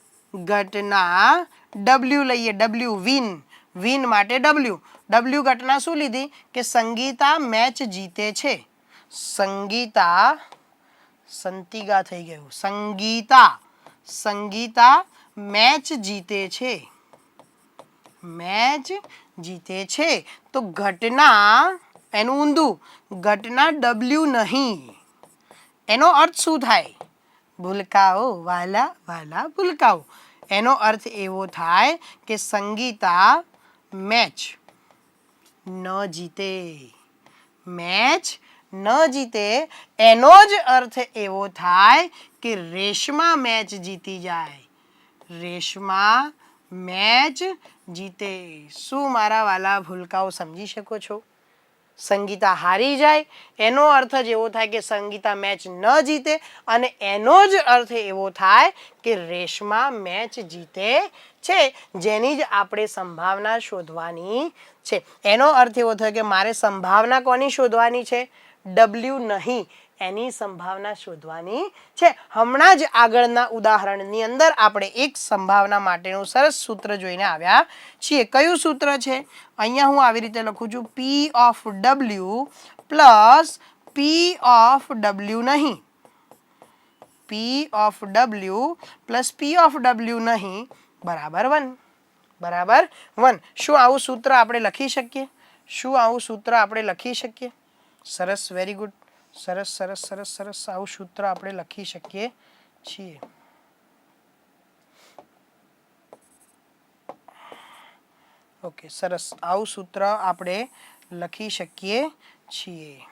W લઈએ. W વિન, વિન માટે W. W ઘટના શું લીધી? કે સંગીતા મેચ જીતે છે. સંગીતા, સંતિગા થઈ ગયું, સંગીતા મેચ જીતે છે. મેચ જીતે છે. તો ઘટના, એનું ઊંધું, ઘટના W નહીં. એનો અર્થ શું થાય? ભૂલકાઓ, વાલા વાલા ભૂલકાઓ. એનો અર્થ એવો થાય કે સંગીતા મેચ ન જીતે. મેચ ન જીતે એનો જ અર્થ એવો થાય કે રેશમા મેચ જીતી જાય. રેશમા મેચ જીતે. શું મારા વાલા ભૂલકાઓ સમજી શકો છો? સંગીતા હારી જાય એનો અર્થ જ એવો થાય કે સંગીતા મેચ ન જીતે, અને એનો જ અર્થ એવો થાય કે રેશમા મેચ જીતે છે, જેની જ આપણે સંભાવના શોધવાની છે. એનો અર્થ એવો થયો કે મારે સંભાવના કોની શોધવાની છે? W નહીં, એની સંભાવના શોધવાની છે. હમણાં જ આગળના ઉદાહરણની અંદર આપણે એક સંભાવના માટેનું સરસ સૂત્ર જોઈને આવ્યા છીએ. કયું સૂત્ર છે? અહીંયા હું આવી રીતે લખું છું, P of W plus P of W નહીં. P of W plus P of W નહીં બરાબર 1. બરાબર 1. શું આવું સૂત્ર આપણે લખી શકીએ? શું આવું સૂત્ર આપણે લખી શકીએ? સરસ, વેરી ગુડ, સરસ સરસ સરસ સરસ. આવું સૂત્ર આપણે લખી શકીએ છીએ. ઓકે, સરસ, આવું સૂત્ર આપણે લખી શકીએ છીએ.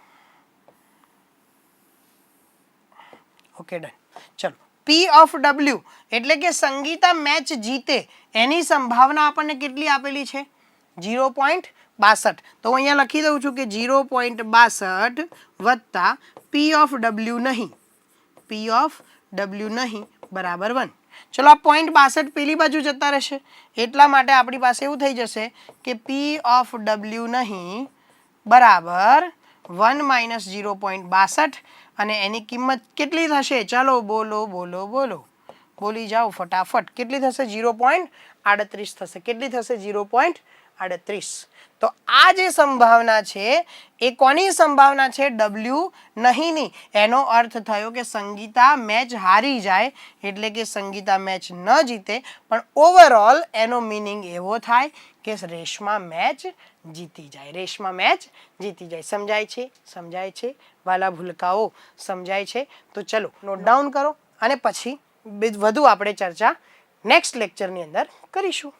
Okay, done. ચલો, P of W એટલે કે સંગીતા મેચ જીતે એની સંભાવના આપણને કેટલી આપેલી છે? 0.62. તો અહીંયા લખી દઉં છું કે 0.62 વત્તા P of W નહીં. P of W નહીં બરાબર 1. ચલો, આ 0.62 પેલી બાજુ જતા રહેશે, એટલા માટે આપણી પાસે એવું થઈ જશે કે P of W નહીં બરાબર 1 માઇનસ 0.62, અને એની કિંમત કેટલી થશે? ચાલો બોલો બોલો બોલો, બોલી જાઓ ફટાફટ. કેટલી થશે? 0.38 થશે. કેટલી થશે? 0.38. 38. તો આ જે સંભાવના છે એ કોની સંભાવના છે? W નહીંની. એનો અર્થ થયો કે સંગીતા મેચ હારી જાય એટલે કે સંગીતા મેચ ન જીતે, પણ ઓવરઓલ એનો મિનિંગ એવો થાય કે રેશમા મેચ જીતી જાય. રેશમા મેચ જીતી જાય. સમજાય છે? સમજાય છે વાલા ભૂલકાઓ? સમજાય છે? તો ચલો નોટ ડાઉન કરો અને પછી વધુ આપણે ચર્ચા નેક્સ્ટ લેક્ચરની અંદર કરીશું.